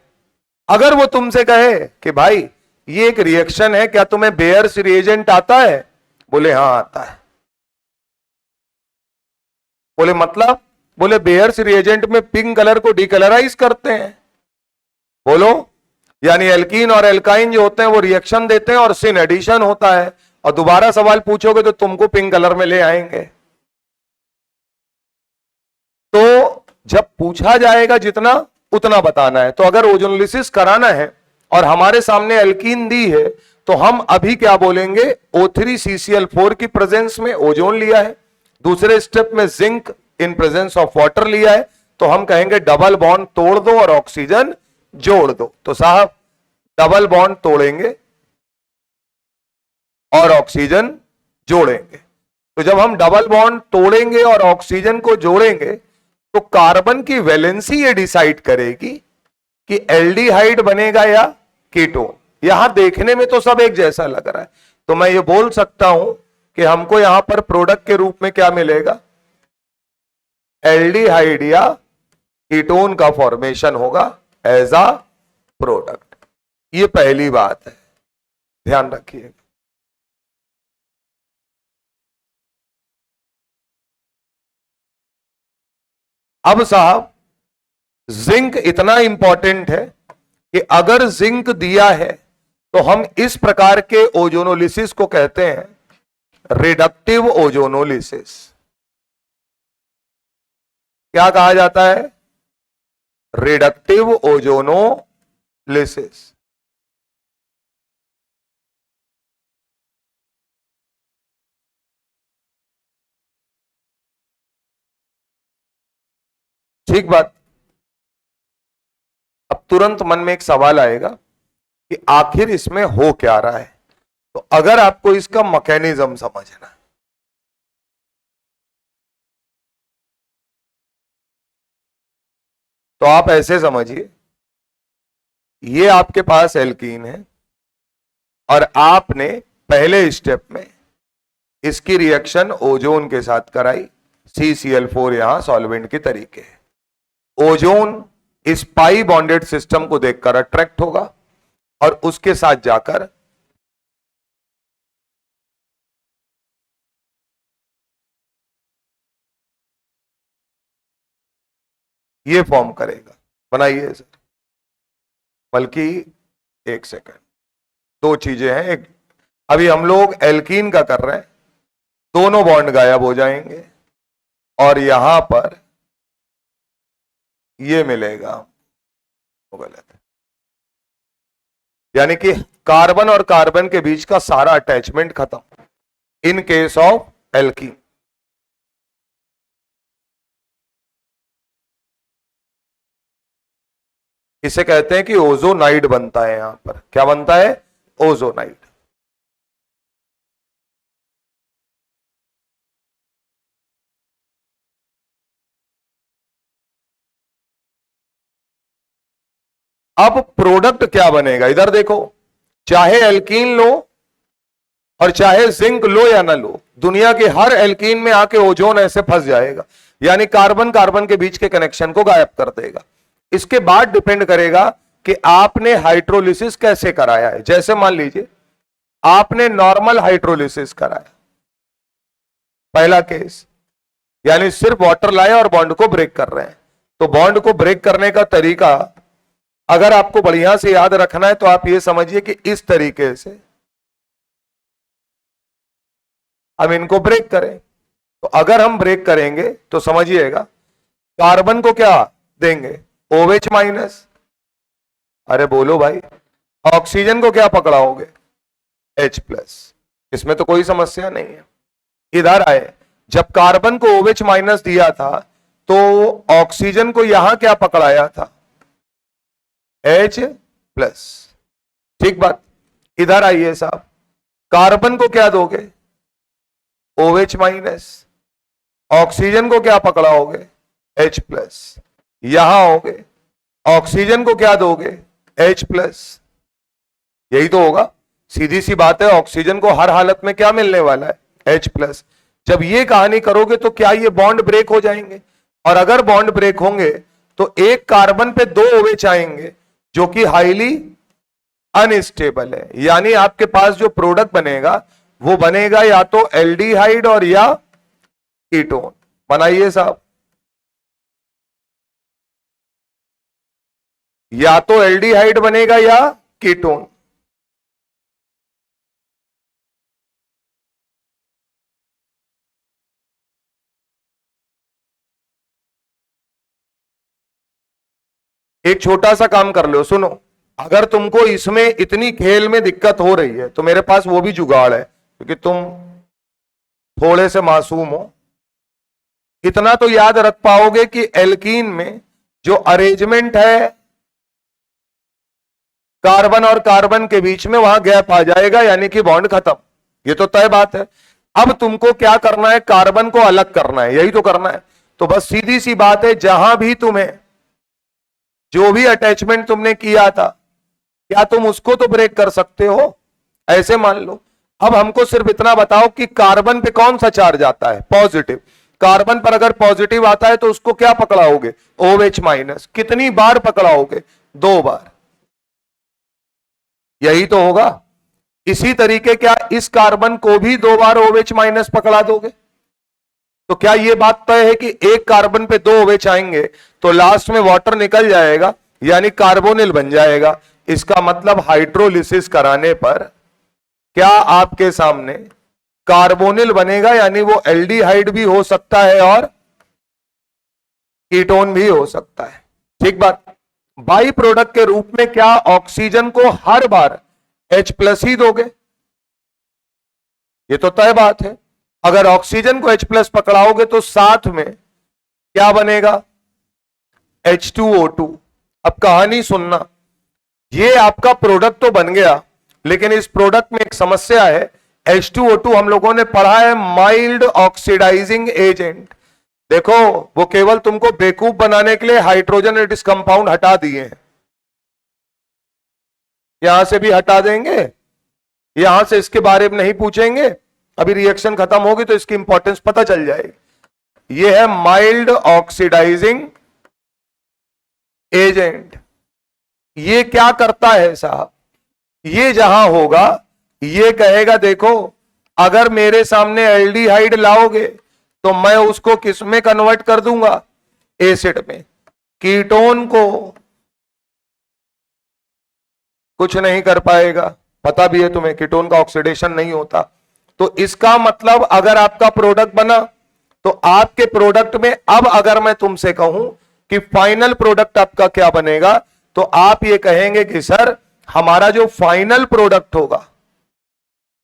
अगर वो तुमसे कहे कि भाई ये एक रिएक्शन है, क्या तुम्हें बेयर्स रिएजेंट आता है, बोले हाँ आता है। बोले मतलब, बोले बेयर्स रिएजेंट में पिंक कलर को डिकलराइज करते हैं। बोलो, यानी एल्कीन और एल्काइन जो होते हैं वो रिएक्शन देते हैं और सिन एडिशन होता है, और दोबारा सवाल पूछोगे तो तुमको पिंक कलर में ले आएंगे। तो जब पूछा जाएगा जितना उतना बताना है। तो अगर ओजोनोलिसिस कराना है और हमारे सामने एल्कीन दी है, तो हम अभी क्या बोलेंगे, O3CCl4 की प्रेजेंस में ओजोन लिया है, दूसरे स्टेप में zinc in presence of water लिया है, तो हम कहेंगे डबल बॉन्ड तोड़ दो और ऑक्सीजन जोड़ दो। तो साहब डबल बॉन्ड तोड़ेंगे और ऑक्सीजन जोड़ेंगे। तो जब हम डबल बॉन्ड तोड़ेंगे और ऑक्सीजन को जोड़ेंगे, तो कार्बन की वैलेंसी ये डिसाइड करेगी कि एल्डिहाइड बनेगा या कीटोन। यहां देखने में तो सब एक जैसा लग रहा है, तो मैं ये बोल सकता हूं कि हमको यहां पर प्रोडक्ट के रूप में क्या मिलेगा, एल्डिहाइड या कीटोन का फॉर्मेशन होगा एज अ प्रोडक्ट। ये पहली बात है, ध्यान रखिएगा। अब साहब जिंक इतना इंपॉर्टेंट है कि अगर जिंक दिया है तो हम इस प्रकार के ओजोनोलिसिस को कहते हैं रिडक्टिव ओजोनोलिसिस। क्या कहा जाता है, रिडक्टिव ओजोनोलिसिस। ठीक बात। अब तुरंत मन में एक सवाल आएगा कि आखिर इसमें हो क्या रहा है। तो अगर आपको इसका मैकेनिज्म समझना है, तो आप ऐसे समझिए, ये आपके पास एल्कीन है और आपने पहले स्टेप में इसकी रिएक्शन ओजोन के साथ कराई, CCl4 यहां सॉल्वेंट के तरीके है। ओजोन इस पाई बॉन्डेड सिस्टम को देखकर अट्रैक्ट होगा और उसके साथ जाकर ये फॉर्म करेगा। बनाइए सर, बल्कि एक सेकंड, दो चीजें हैं। एक, अभी हम लोग एल्कीन का कर रहे हैं, दोनों बॉन्ड गायब हो जाएंगे और यहां पर ये मिलेगा, वो गलत है। यानी कि कार्बन और कार्बन के बीच का सारा अटैचमेंट खत्म इन केस ऑफ एल्कीन। इसे कहते हैं कि ओजोनाइड बनता है। यहां पर क्या बनता है, ओजोनाइड। अब प्रोडक्ट क्या बनेगा, इधर देखो, चाहे एल्कीन लो और चाहे जिंक लो या ना लो, दुनिया के हर एल्कीन में आके ओजोन ऐसे फंस जाएगा, यानी कार्बन कार्बन के बीच के कनेक्शन को गायब कर देगा। इसके बाद डिपेंड करेगा कि आपने हाइड्रोलिसिस कैसे कराया है। जैसे मान लीजिए आपने नॉर्मल हाइड्रोलिसिस कराया, पहला केस, यानी सिर्फ वाटर लाए और बॉन्ड को ब्रेक कर रहे हैं। तो बॉन्ड को ब्रेक करने का तरीका अगर आपको बढ़िया से याद रखना है तो आप ये समझिए कि इस तरीके से हम इनको ब्रेक करें। तो अगर हम ब्रेक करेंगे तो समझिएगा, कार्बन को क्या देंगे, OH माइनस, अरे बोलो भाई, ऑक्सीजन को क्या पकड़ाओगे, H प्लस। इसमें तो कोई समस्या नहीं है। इधर आए, जब कार्बन को OH माइनस दिया था तो ऑक्सीजन को यहां क्या पकड़ाया था, H प्लस। ठीक बात। इधर आइए साहब, कार्बन को क्या दोगे, OH माइनस, ऑक्सीजन को क्या पकड़ाओगे, H प्लस। यहां होगे ऑक्सीजन को क्या दोगे? H+। यही तो होगा, सीधी सी बात है। ऑक्सीजन को हर हालत में क्या मिलने वाला है? H+। जब ये कहानी करोगे तो क्या ये बॉन्ड ब्रेक हो जाएंगे? और अगर बॉन्ड ब्रेक होंगे तो एक कार्बन पे 2 OH आएंगे जो कि हाईली अनस्टेबल है। यानी आपके पास जो प्रोडक्ट बनेगा वो बनेगा या तो एल्डिहाइड और या कीटोन। बनाइए साहब, या तो एल्डिहाइड बनेगा या कीटोन। एक छोटा सा काम कर लो, सुनो। अगर तुमको इसमें इतनी खेल में दिक्कत हो रही है तो मेरे पास वो भी जुगाड़ है, क्योंकि तुम थोड़े से मासूम हो। इतना तो याद रख पाओगे कि एल्कीन में जो अरेंजमेंट है कार्बन और कार्बन के बीच में, वहां गैप आ जाएगा, यानी कि बॉन्ड खत्म। ये तो तय बात है। अब तुमको क्या करना है? कार्बन को अलग करना है, यही तो करना है। तो बस सीधी सी बात है, जहां भी तुम्हें जो भी अटैचमेंट तुमने किया था, क्या तुम उसको तो ब्रेक कर सकते हो? ऐसे मान लो। अब हमको सिर्फ इतना बताओ कि कार्बन पे कौन सा चार्ज आता है? पॉजिटिव। कार्बन पर अगर पॉजिटिव आता है तो उसको क्या पकड़ाओगे? OH-। कितनी बार पकड़ाओगे? 2 बार। यही तो होगा। इसी तरीके क्या इस कार्बन को भी 2 बार OH- पकड़ा दोगे? तो क्या यह बात तय है कि एक कार्बन पे 2 OH आएंगे तो लास्ट में वाटर निकल जाएगा, यानी कार्बोनिल बन जाएगा? इसका मतलब हाइड्रोलिसिस कराने पर क्या आपके सामने कार्बोनिल बनेगा, यानी वो एल्डिहाइड भी हो सकता है और कीटोन भी हो सकता है। ठीक बात। बाई प्रोडक्ट के रूप में क्या ऑक्सीजन को हर बार H+ ही दोगे? ये तो तय बात है। अगर ऑक्सीजन को H+ पकड़ाओगे तो साथ में क्या बनेगा? H2O2। अब कहानी सुनना, ये आपका प्रोडक्ट तो बन गया, लेकिन इस प्रोडक्ट में एक समस्या है। H2O2 हम लोगों ने पढ़ा है माइल्ड ऑक्सीडाइजिंग एजेंट। देखो, वो केवल तुमको बेवकूफ बनाने के लिए हाइड्रोजन एडिस कंपाउंड हटा दिए हैं। यहां से भी हटा देंगे, यहां से इसके बारे में नहीं पूछेंगे। अभी रिएक्शन खत्म होगी तो इसकी इंपॉर्टेंस पता चल जाएगी। ये है माइल्ड ऑक्सीडाइजिंग एजेंट। ये क्या करता है साहब? ये जहां होगा, ये कहेगा देखो, अगर मेरे सामने एल्डिहाइड लाओगे तो मैं उसको किस में कन्वर्ट कर दूंगा? एसिड में। कीटोन को कुछ नहीं कर पाएगा। पता भी है तुम्हें, कीटोन का ऑक्सीडेशन नहीं होता। तो इसका मतलब अगर आपका प्रोडक्ट बना तो आपके प्रोडक्ट में, अब अगर मैं तुमसे कहूं कि फाइनल प्रोडक्ट आपका क्या बनेगा, तो आप ये कहेंगे कि सर हमारा जो फाइनल प्रोडक्ट होगा,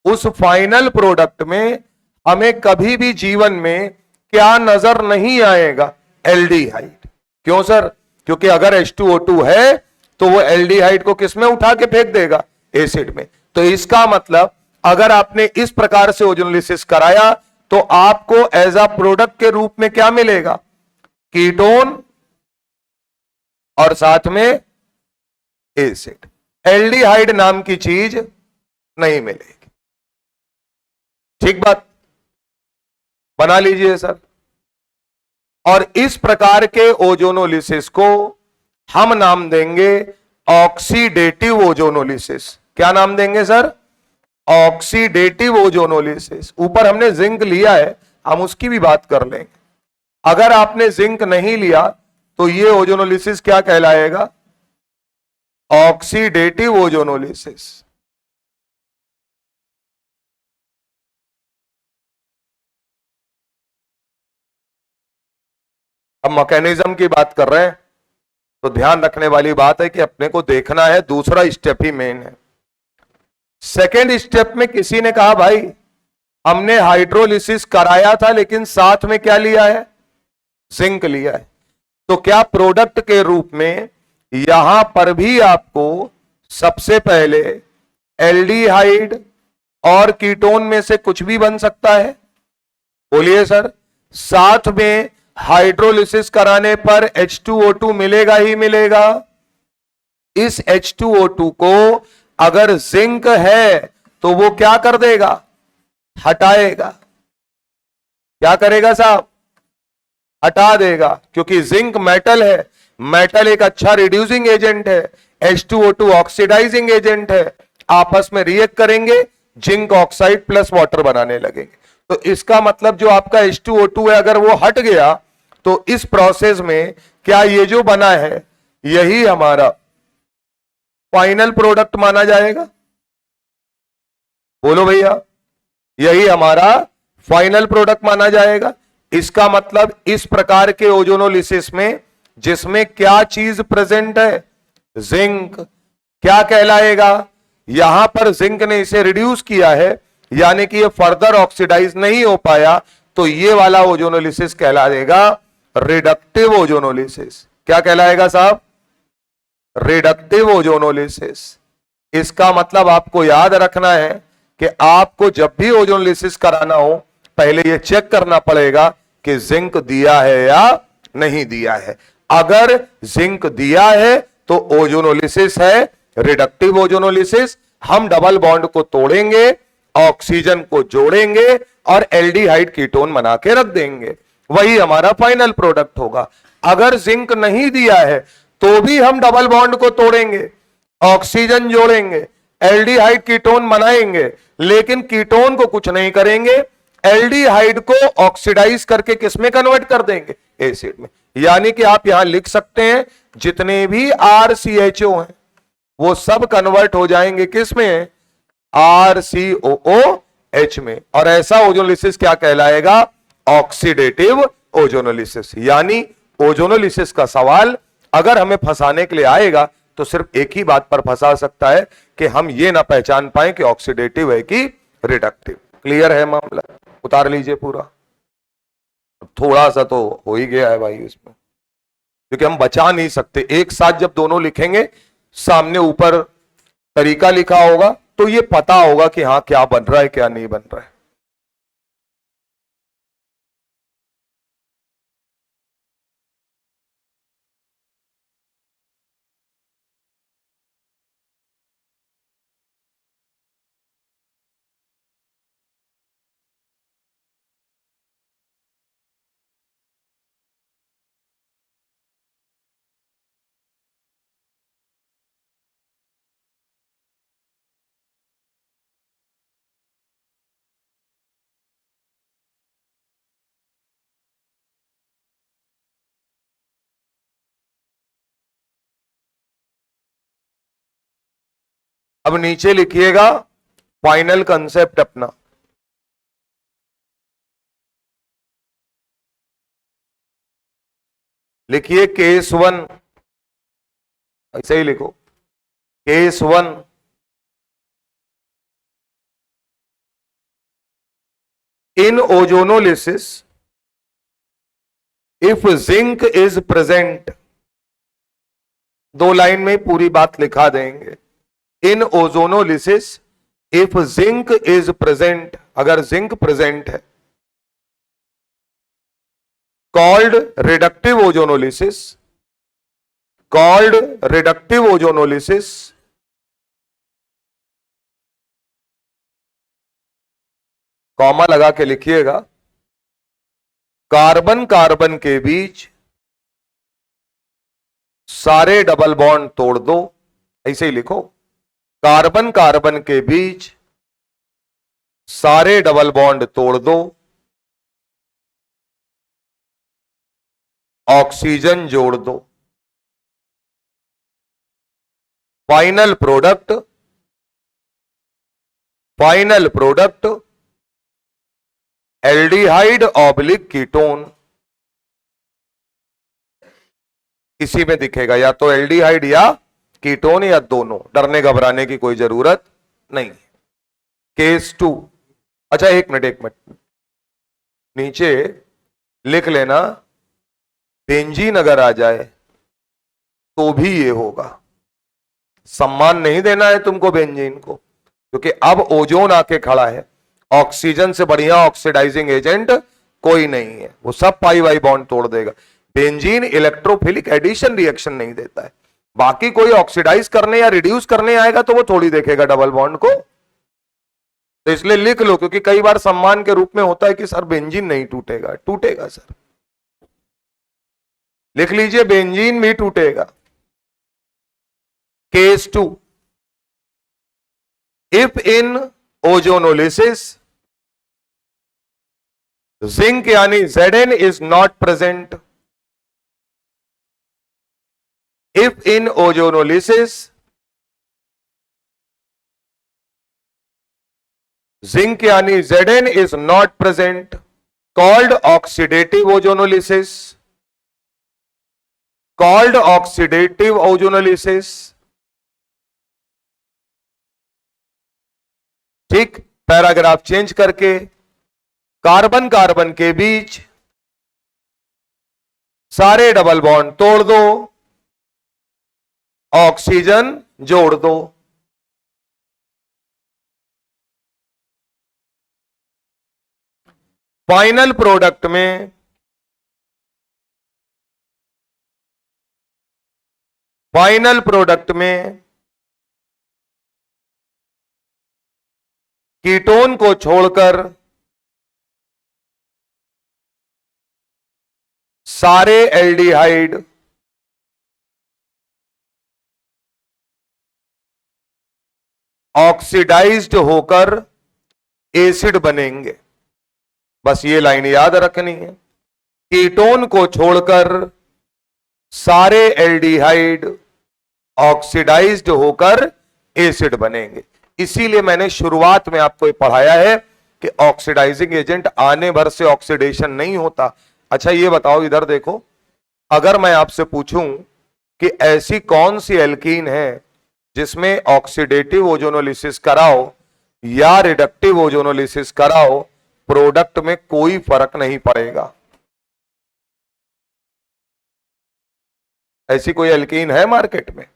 उस फाइनल प्रोडक्ट में हमें कभी भी जीवन में क्या नजर नहीं आएगा? एल्डिहाइड। क्यों सर? क्योंकि अगर H2O2 है तो वो एल्डिहाइड को किस में उठा के फेंक देगा? एसिड में। तो इसका मतलब अगर आपने इस प्रकार से ओजोनोलिसिस कराया तो आपको एज अ प्रोडक्ट के रूप में क्या मिलेगा? कीटोन और साथ में एसिड। एल्डिहाइड नाम की चीज नहीं मिलेगी। ठीक बात, बना लीजिए सर। और इस प्रकार के ओजोनोलिसिस को हम नाम देंगे ऑक्सीडेटिव ओजोनोलिसिस। क्या नाम देंगे सर? Oxidative ozonolysis. ऊपर हमने जिंक लिया है, हम उसकी भी बात कर लेंगे। अगर आपने जिंक नहीं लिया तो ये ओजोनोलिसिस क्या कहलाएगा? Oxidative ozonolysis. अब मैकेनिज्म की बात कर रहे हैं तो ध्यान रखने वाली बात है कि अपने को देखना है, दूसरा स्टेप ही मेन है। सेकेंड स्टेप में किसी ने कहा भाई हमने हाइड्रोलिसिस कराया था लेकिन साथ में क्या लिया है? जिंक लिया है। तो क्या प्रोडक्ट के रूप में यहां पर भी आपको सबसे पहले एल्डिहाइड और कीटोन में से कुछ भी बन सकता है? बोलिए सर। साथ में हाइड्रोलिसिस कराने पर H2O2 मिलेगा ही मिलेगा। इस H2O2 को अगर जिंक है तो वो क्या कर देगा, हटाएगा। क्या करेगा साहब, हटा देगा, क्योंकि जिंक मेटल है, मेटल एक अच्छा रिड्यूसिंग एजेंट है, H2O2 ऑक्सीडाइजिंग एजेंट है, आपस में रिएक्ट करेंगे, जिंक ऑक्साइड प्लस वाटर बनाने लगेंगे। तो इसका मतलब जो आपका H2O2 है अगर वो हट गया तो इस प्रोसेस में क्या ये जो बना है यही हमारा फाइनल प्रोडक्ट माना जाएगा? बोलो भैया, यही हमारा फाइनल प्रोडक्ट माना जाएगा। इसका मतलब इस प्रकार के ओजोनोलिसिस में जिसमें क्या चीज प्रेजेंट है, जिंक, क्या कहलाएगा, यहां पर जिंक ने इसे रिड्यूस किया है, यानी कि ये फर्दर ऑक्सीडाइज नहीं हो पाया, तो ये वाला ओजोनोलिसिस कहलाएगा रिडक्टिव ओजोनोलिसिस। क्या कहलाएगा साहब, रिडक्टिव ओजोनोलिसिस। इसका मतलब आपको याद रखना है कि आपको जब भी ओजोनोलिसिस कराना हो पहले यह चेक करना पड़ेगा कि जिंक दिया है या नहीं दिया है। अगर जिंक दिया है तो ओजोनोलिसिस है रिडक्टिव ओजोनोलिसिस। हम डबल बॉन्ड को तोड़ेंगे, ऑक्सीजन को जोड़ेंगे और एल्डिहाइड कीटोन बना के रख देंगे, वही हमारा फाइनल प्रोडक्ट होगा। अगर जिंक नहीं दिया है तो भी हम डबल बॉन्ड को तोड़ेंगे, ऑक्सीजन जोड़ेंगे, एल्डिहाइड कीटोन बनाएंगे, लेकिन कीटोन को कुछ नहीं करेंगे, एल्डिहाइड को ऑक्सीडाइज करके किसमें कन्वर्ट कर देंगे, एसिड में। यानी कि आप यहां लिख सकते हैं जितने भी RCHO हैं वो सब कन्वर्ट हो जाएंगे किसमें, RCOOH में। और ऐसा ओजोनोलिसिस क्या कहलाएगा, ऑक्सीडेटिव ओजोनोलिसिस। यानी ओजोनोलिसिस का सवाल अगर हमें फंसाने के लिए आएगा तो सिर्फ एक ही बात पर फंसा सकता है कि हम ये ना पहचान पाए कि ऑक्सीडेटिव है कि रिडक्टिव। क्लियर है मामला, उतार लीजिए पूरा। थोड़ा सा तो हो ही गया है भाई इसमें, क्योंकि हम बचा नहीं सकते। एक साथ जब दोनों लिखेंगे, सामने ऊपर तरीका लिखा होगा तो ये पता होगा कि हाँ क्या बन रहा है क्या नहीं बन रहा है। अब नीचे लिखिएगा फाइनल कंसेप्ट अपना। लिखिए केस 1, ऐसे ही लिखो, case 1, in ozonolysis if zinc is present, 2 line में पूरी बात लिखा देंगे। In ozonolysis if zinc is present, अगर जिंक प्रेजेंट है, called reductive ozonolysis, called reductive ozonolysis, comma लगा के लिखिएगा, कार्बन कार्बन के बीच सारे डबल बॉन्ड तोड़ दो, ऐसे ही लिखो, कार्बन कार्बन के बीच सारे डबल बॉन्ड तोड़ दो, ऑक्सीजन जोड़ दो, final product, final product aldehyde oblique ketone. इसी में दिखेगा या तो एल्डिहाइड या कीटोन या दोनों, डरने घबराने की कोई जरूरत नहीं। केस 2, अच्छा एक मिनट, नीचे लिख लेना, बेंजीन अगर आ जाए तो भी ये होगा। सम्मान नहीं देना है तुमको बेंजीन को, क्योंकि अब ओजोन आके खड़ा है, ऑक्सीजन से बढ़िया ऑक्सीडाइजिंग एजेंट कोई नहीं है, वो सब पाई वाई बॉन्ड तोड़ देगा। बेंजीन इलेक्ट्रोफिलिक एडिशन रिएक्शन नहीं देता है, बाकी कोई ऑक्सीडाइज करने या रिड्यूस करने आएगा तो वो थोड़ी देखेगा डबल बॉन्ड को। तो इसलिए लिख लो, क्योंकि कई बार सम्मान के रूप में होता है कि सर बेंजीन नहीं टूटेगा, टूटेगा सर, लिख लीजिए बेंजीन भी टूटेगा। Case 2, if in ozonolysis zinc यानी Zn is not present, if in ozonolysis zinc यानी Zn is not present, called oxidative ozonolysis, called oxidative ozonolysis. ठीक, पैराग्राफ चेंज करके कार्बन कार्बन के बीच सारे डबल बॉन्ड तोड़ दो, ऑक्सीजन जोड़ दो। फाइनल प्रोडक्ट में कीटोन को छोड़कर सारे एल्डिहाइड ऑक्सीडाइज्ड होकर एसिड बनेंगे। बस ये लाइन याद रखनी है, कीटोन को छोड़कर सारे एल्डिहाइड ऑक्सीडाइज्ड होकर एसिड बनेंगे। इसीलिए मैंने शुरुआत में आपको पढ़ाया है कि ऑक्सीडाइजिंग एजेंट आने भर से ऑक्सीडेशन नहीं होता। अच्छा ये बताओ, इधर देखो, अगर मैं आपसे पूछूं कि ऐसी कौन सी एल्कीन है जिसमें ऑक्सीडेटिव ओजोनोलिसिस कराओ या रिडक्टिव ओजोनोलिसिस कराओ, प्रोडक्ट में कोई फर्क नहीं पड़ेगा। ऐसी कोई एल्कीन है मार्केट में?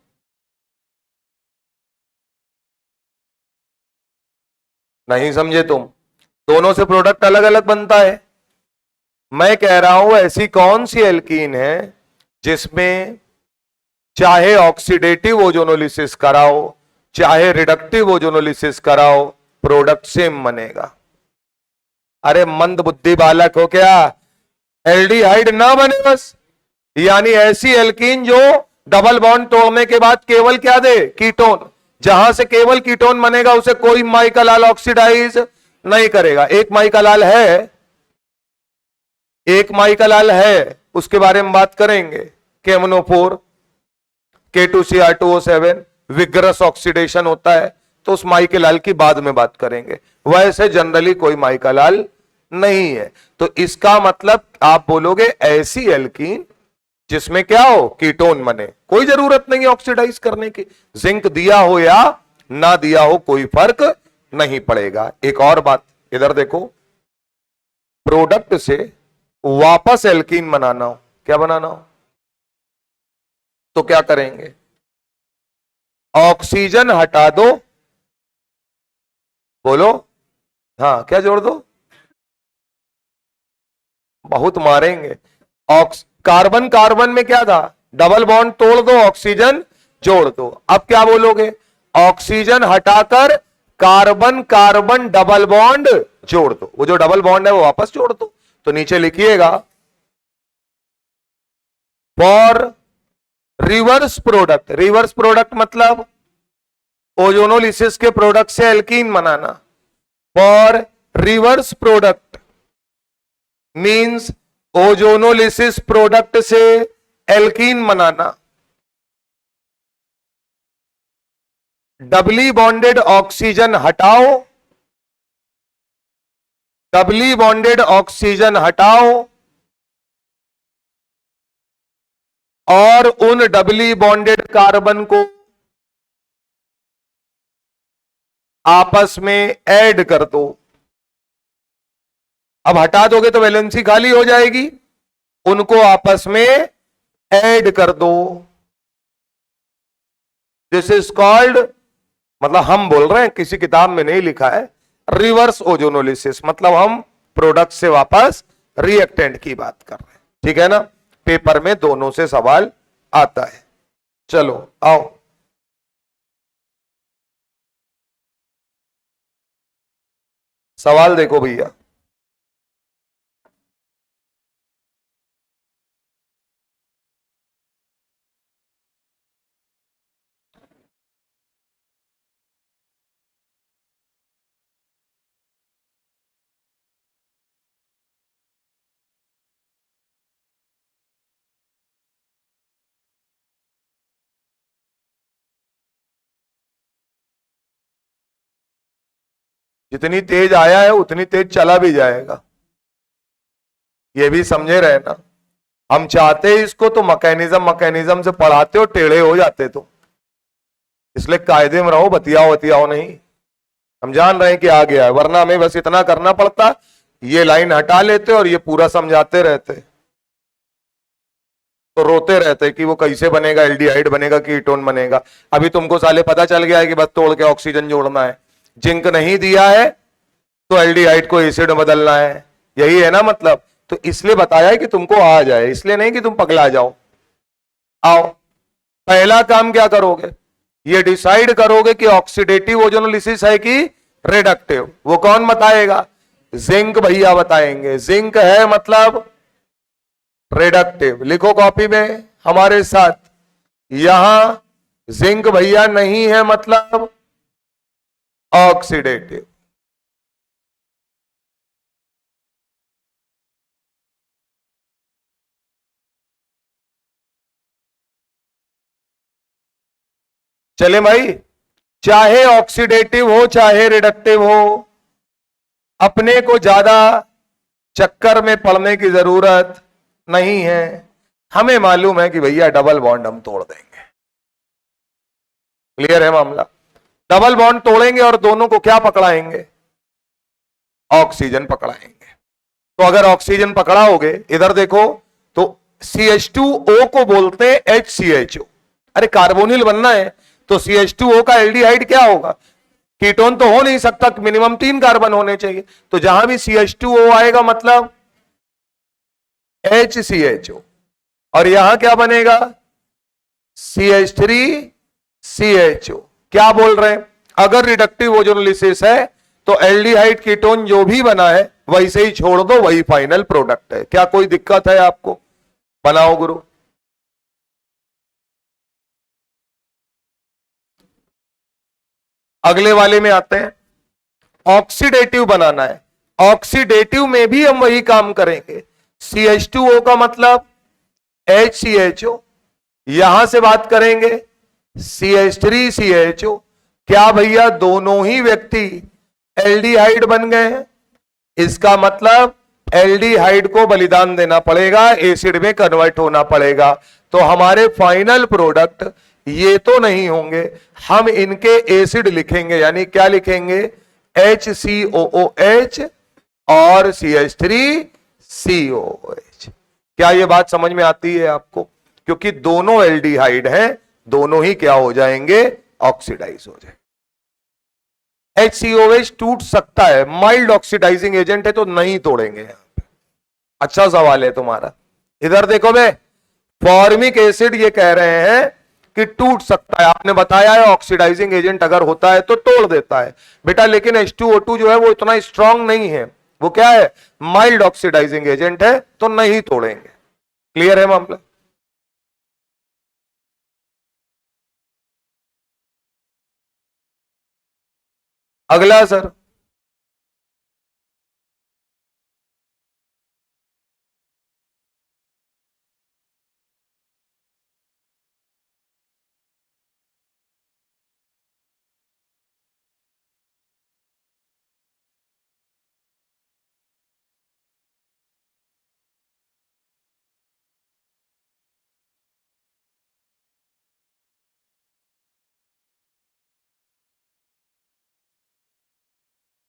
नहीं समझे तुम, दोनों से प्रोडक्ट अलग अलग बनता है। मैं कह रहा हूं ऐसी कौन सी एल्कीन है जिसमें चाहे ऑक्सीडेटिव ओजोनोलिसिस कराओ चाहे रिडक्टिव ओजोनोलिसिस कराओ, प्रोडक्ट सेम बनेगा। अरे मंद बुद्धि बालक हो क्या? एल्डिहाइड ना बने बस, यानी ऐसी एल्कीन जो डबल बॉन्ड तोड़ने के बाद केवल क्या दे? कीटोन। जहां से केवल कीटोन बनेगा उसे कोई माइकलाल ऑक्सीडाइज नहीं करेगा। एक माइकलाल है, एक माइकलाल है, उसके बारे में बात करेंगे, केमनोफोर K2Cr2O7, विग्रस ऑक्सीडेशन होता है, तो उस माइकलाल की बाद में बात करेंगे। वैसे जनरली कोई माइकलाल नहीं है। तो इसका मतलब आप बोलोगे ऐसी एल्कीन जिसमें क्या हो? कीटोन बने, कोई जरूरत नहीं है ऑक्सीडाइज करने की। जिंक दिया हो या ना दिया हो कोई फर्क नहीं पड़ेगा। एक और बात इधर देखो, प्रोडक्ट से वापस एल्कीन बनाना हो, क्या बनाना हो तो क्या करेंगे? ऑक्सीजन हटा दो, बोलो हाँ, क्या जोड़ दो? बहुत मारेंगे। कार्बन कार्बन में क्या था? डबल बॉन्ड तोड़ दो, ऑक्सीजन जोड़ दो। अब क्या बोलोगे? ऑक्सीजन हटाकर कार्बन कार्बन डबल बॉन्ड जोड़ दो। वो जो डबल बॉन्ड है वो वापस जोड़ दो। तो नीचे लिखिएगा for reverse product. Reverse product मतलब ओजोनोलिसिस के प्रोडक्ट से alkene banana. For reverse product means ozonolysis product से एल्कीन बनाना। डबली बॉन्डेड ऑक्सीजन हटाओ, डबली बॉन्डेड ऑक्सीजन हटाओ और उन डबली बॉन्डेड कार्बन को आपस में ऐड कर दो। अब हटा दोगे तो वैलेंसी खाली हो जाएगी, उनको आपस में ऐड कर दो। दिस इज कॉल्ड, मतलब हम बोल रहे हैं, किसी किताब में नहीं लिखा है, रिवर्स ओजोनोलिसिस। मतलब हम प्रोडक्ट से वापस रिएक्टेंट की बात कर रहे हैं, ठीक है ना। पेपर में दोनों से सवाल आता है। चलो आओ, सवाल देखो भैया। जितनी तेज आया है उतनी तेज चला भी जाएगा, ये भी समझे रहे ना। हम चाहते हैं इसको तो मैकेनिज्म से पढ़ाते हो, टेढ़े हो जाते तो। इसलिए कायदे में रहो, बतियाओ बतियाओ नहीं। हम जान रहे हैं कि आ गया है, वरना हमें बस इतना करना पड़ता, ये लाइन हटा लेते और ये पूरा समझाते रहते, तो रोते रहते कि वो कैसे बनेगा, एल्डिहाइड बनेगा, कीटोन बनेगा। अभी तुमको साले पता चल गया है कि बस तोड़ के ऑक्सीजन जोड़ना है। जिंक नहीं दिया है तो एल्डिहाइड को एसिड में बदलना है, यही है ना मतलब। तो इसलिए बताया है कि तुमको आ जाए, इसलिए नहीं कि तुम पगला जाओ। आओ, पहला काम क्या करोगे, ये डिसाइड करोगे कि ऑक्सीडेटिव ओजोनोलिसिस है कि रिडक्टिव। वो कौन बताएगा, जिंक भैया बताएंगे। जिंक है मतलब रिडक्टिव। लिखो कॉपी में हमारे साथ, यहां जिंक भैया नहीं है मतलब ऑक्सीडेटिव। चले भाई, चाहे ऑक्सीडेटिव हो चाहे रिडक्टिव हो, अपने को ज्यादा चक्कर में पड़ने की जरूरत नहीं है। हमें मालूम है कि भैया डबल बॉन्ड हम तोड़ देंगे। क्लियर है मामला। डबल बॉन्ड तोड़ेंगे और दोनों को क्या पकड़ाएंगे, ऑक्सीजन पकड़ाएंगे। तो अगर ऑक्सीजन पकड़ाओगे, इधर देखो, तो CH2O को बोलते हैं HCHO। अरे कार्बोनिल बनना है तो CH2O का एल्डिहाइड क्या होगा, कीटोन तो हो नहीं सकता, मिनिमम 3 कार्बन होने चाहिए। तो जहां भी CH2O आएगा मतलब HCHO, और यहां क्या बनेगा, CH3CHO। क्या बोल रहे हैं, अगर रिडक्टिव ओजोनोलिसिस है तो एल्डिहाइड कीटोन जो भी बना है वैसे ही छोड़ दो, वही फाइनल प्रोडक्ट है। क्या कोई दिक्कत है आपको, बनाओ गुरु। अगले वाले में आते हैं, ऑक्सीडेटिव बनाना है। ऑक्सीडेटिव में भी हम वही काम करेंगे। CH2O का मतलब HCHO, यहां से बात करेंगे CH3CHO। क्या भैया दोनों ही व्यक्ति एल्डिहाइड बन गए हैं, इसका मतलब एल्डिहाइड को बलिदान देना पड़ेगा, एसिड में कन्वर्ट होना पड़ेगा। तो हमारे फाइनल प्रोडक्ट ये तो नहीं होंगे, हम इनके एसिड लिखेंगे। यानी क्या लिखेंगे, HCOOH और CH3COOH। क्या ये बात समझ में आती है आपको, क्योंकि दोनों एल्डिहाइड हैं, दोनों ही क्या हो जाएंगे, ऑक्सीडाइज हो जाएंगे। HCOH टूट सकता है, माइल्ड ऑक्सीडाइजिंग एजेंट है तो नहीं तोड़ेंगे यहां पे। अच्छा सवाल है तुम्हारा। इधर देखो बे, फॉर्मिक एसिड ये कह रहे हैं कि टूट सकता है। आपने बताया है ऑक्सीडाइजिंग एजेंट अगर होता है तो तोड़ देता है बेटा, लेकिन H2O2 जो है वो इतना स्ट्रांग नहीं है, वो क्या है, माइल्ड ऑक्सीडाइजिंग एजेंट है, तो नहीं तोड़ेंगे। क्लियर है मामला। अगला सर,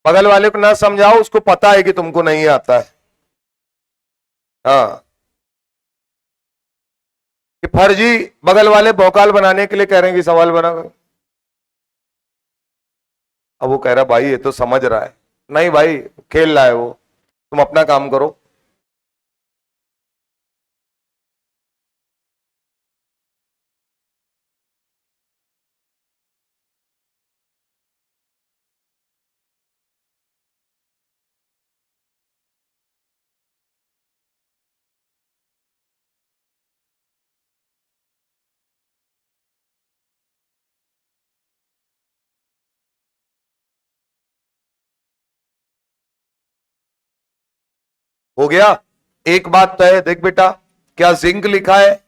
बगल वाले को ना समझाओ, उसको पता है कि तुमको नहीं आता है। हाँ, कि फर्जी बगल वाले भौकाल बनाने के लिए कह रहे हैं कि सवाल बना। अब वो कह रहा भाई ये तो समझ रहा है, नहीं भाई खेल रहा है वो, तुम अपना काम करो। हो गया। एक बात तय है, देख बेटा, क्या जिंक लिखा है,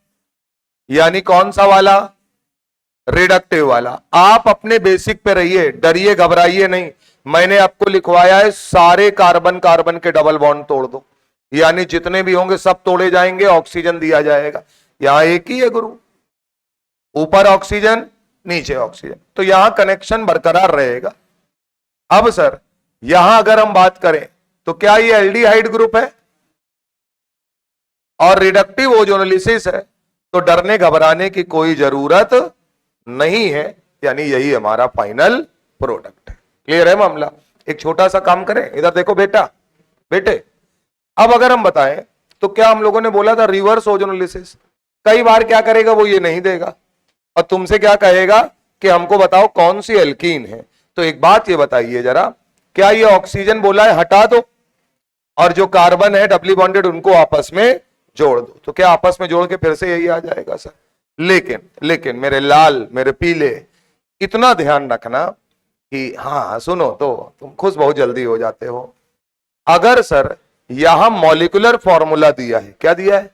यानी कौन सा वाला, रिडक्टिव वाला। आप अपने बेसिक पे रहिए, डरिए घबराइए नहीं। मैंने आपको लिखवाया है सारे कार्बन कार्बन के डबल बॉन्ड तोड़ दो, यानी जितने भी होंगे सब तोड़े जाएंगे, ऑक्सीजन दिया जाएगा। यहां एक ही है गुरु, ऊपर ऑक्सीजन नीचे ऑक्सीजन, तो यहां कनेक्शन बरकरार रहेगा। अब सर यहां अगर हम बात करें तो क्या ये एल्डिहाइड ग्रुप है और रिडक्टिव ओजोनोलिसिस है, तो डरने घबराने की कोई जरूरत नहीं है, यानी यही हमारा फाइनल प्रोडक्ट है। क्लियर है मामला। एक छोटा सा काम करें, इधर देखो बेटे, अब अगर हम बताएं तो क्या हम लोगों ने बोला था रिवर्स ओजोनोलिसिस, कई बार क्या करेगा वो ये नहीं देगा और तुमसे क्या कहेगा कि हमको बताओ कौन सी एल्कीन है। तो एक बात ये बताइए जरा, क्या ये ऑक्सीजन बोला है हटा दो और जो कार्बन है डबली बॉन्डेड उनको आपस में जोड़ दो, तो क्या आपस में जोड़ के फिर से यही आ जाएगा सर। लेकिन मेरे लाल मेरे पीले, इतना ध्यान रखना कि हाँ सुनो तो तुम खुश बहुत जल्दी हो जाते हो। अगर सर यहां मॉलिक्यूलर फॉर्मूला दिया है, क्या दिया है,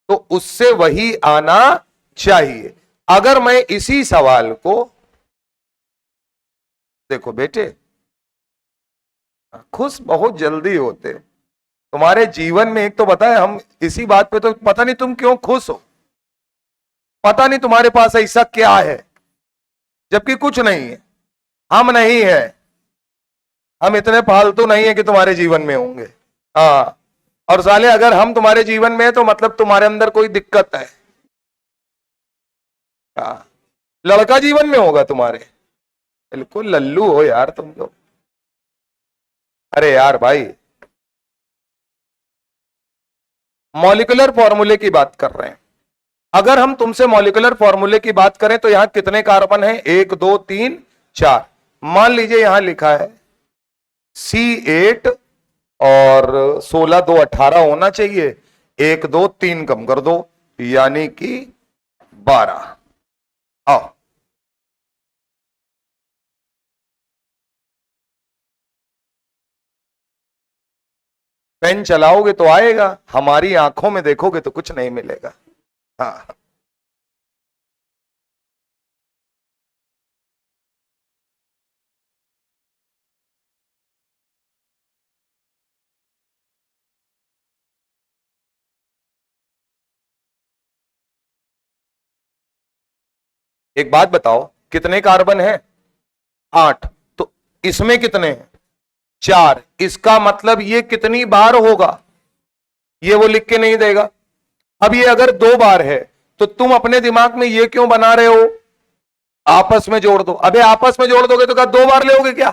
तो उससे वही आना चाहिए। अगर मैं इसी सवाल को, देखो बेटे खुश बहुत जल्दी होते तुम्हारे जीवन में, एक तो बताए हम इसी बात पे, तो पता नहीं तुम क्यों खुश हो, पता नहीं तुम्हारे पास ऐसा क्या है, जबकि कुछ नहीं है। हम नहीं है, हम इतने फालतू नहीं है कि तुम्हारे जीवन में होंगे। हाँ, और साले अगर हम तुम्हारे जीवन में है तो मतलब तुम्हारे अंदर कोई दिक्कत है। हाँ, लड़का जीवन में होगा तुम्हारे, बिल्कुल लल्लू हो यार तुम लोग। अरे यार भाई, मॉलिक्यूलर फॉर्मूले की बात कर रहे हैं। अगर हम तुमसे मॉलिक्यूलर फॉर्मूले की बात करें तो यहां कितने कार्बन हैं, 1 2 3 4। मान लीजिए यहां लिखा है C8 और 16 2 18 होना चाहिए, 1 2 3 कम कर दो यानी कि 12। आओ पेन चलाओगे तो आएगा, हमारी आंखों में देखोगे तो कुछ नहीं मिलेगा। हाँ, एक बात बताओ कितने कार्बन है, 8, तो इसमें कितने हैं, 4। इसका मतलब ये कितनी बार होगा, ये वो लिख के नहीं देगा। अब ये अगर 2 बार है तो तुम अपने दिमाग में ये क्यों बना रहे हो, आपस में जोड़ दो। अबे आपस में जोड़ दोगे तो क्या 2 बार लोगे क्या,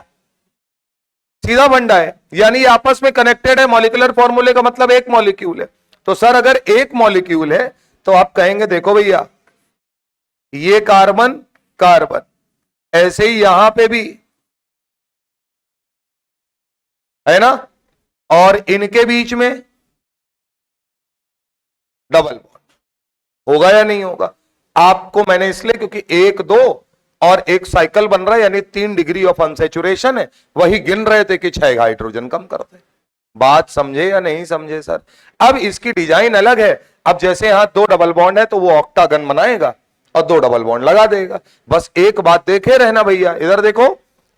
सीधा फंडा है, यानी आपस में कनेक्टेड है। मॉलिक्यूलर फॉर्मूले का मतलब एक मॉलिक्यूल है, तो सर अगर एक मॉलिक्यूल है तो आप कहेंगे देखो भैया ये कार्बन कार्बन, ऐसे ही यहां पे भी है ना, और इनके बीच में डबल बॉन्ड होगा या नहीं होगा। आपको मैंने इसलिए क्योंकि 1 2 और एक साइकिल बन रहा है, यानी 3 डिग्री ऑफ अनसेचुरेशन है, वही गिन रहे थे कि 6 हाइड्रोजन कम करते। बात समझे या नहीं समझे सर। अब इसकी डिजाइन अलग है, अब जैसे यहां 2 डबल बॉन्ड है तो वो ऑक्टागन बनाएगा और 2 डबल बॉन्ड लगा देगा। बस एक बात देखे रहना भैया, इधर देखो,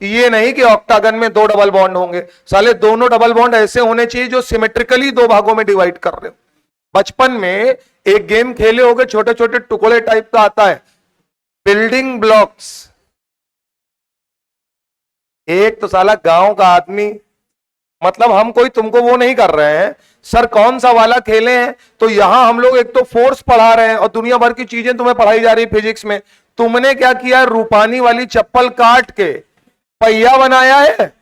ये नहीं कि ऑक्टागन में 2 डबल बॉन्ड होंगे, साले दोनों डबल बॉन्ड ऐसे होने चाहिए जो सिमेट्रिकली 2 भागों में डिवाइड कर रहे हो। बचपन में एक गेम खेले होगे, छोटे छोटे टुकड़े टाइप का आता है, बिल्डिंग ब्लॉक्स। एक तो साला गांव का आदमी, मतलब हम कोई तुमको वो नहीं कर रहे हैं सर कौन सा वाला खेले हैं, तो यहां हम लोग एक तो फोर्स पढ़ा रहे हैं और दुनिया भर की चीजें तुम्हें पढ़ाई जा रही फिजिक्स में। तुमने क्या किया, रूपानी वाली चप्पल काट के पहिया बनाया है,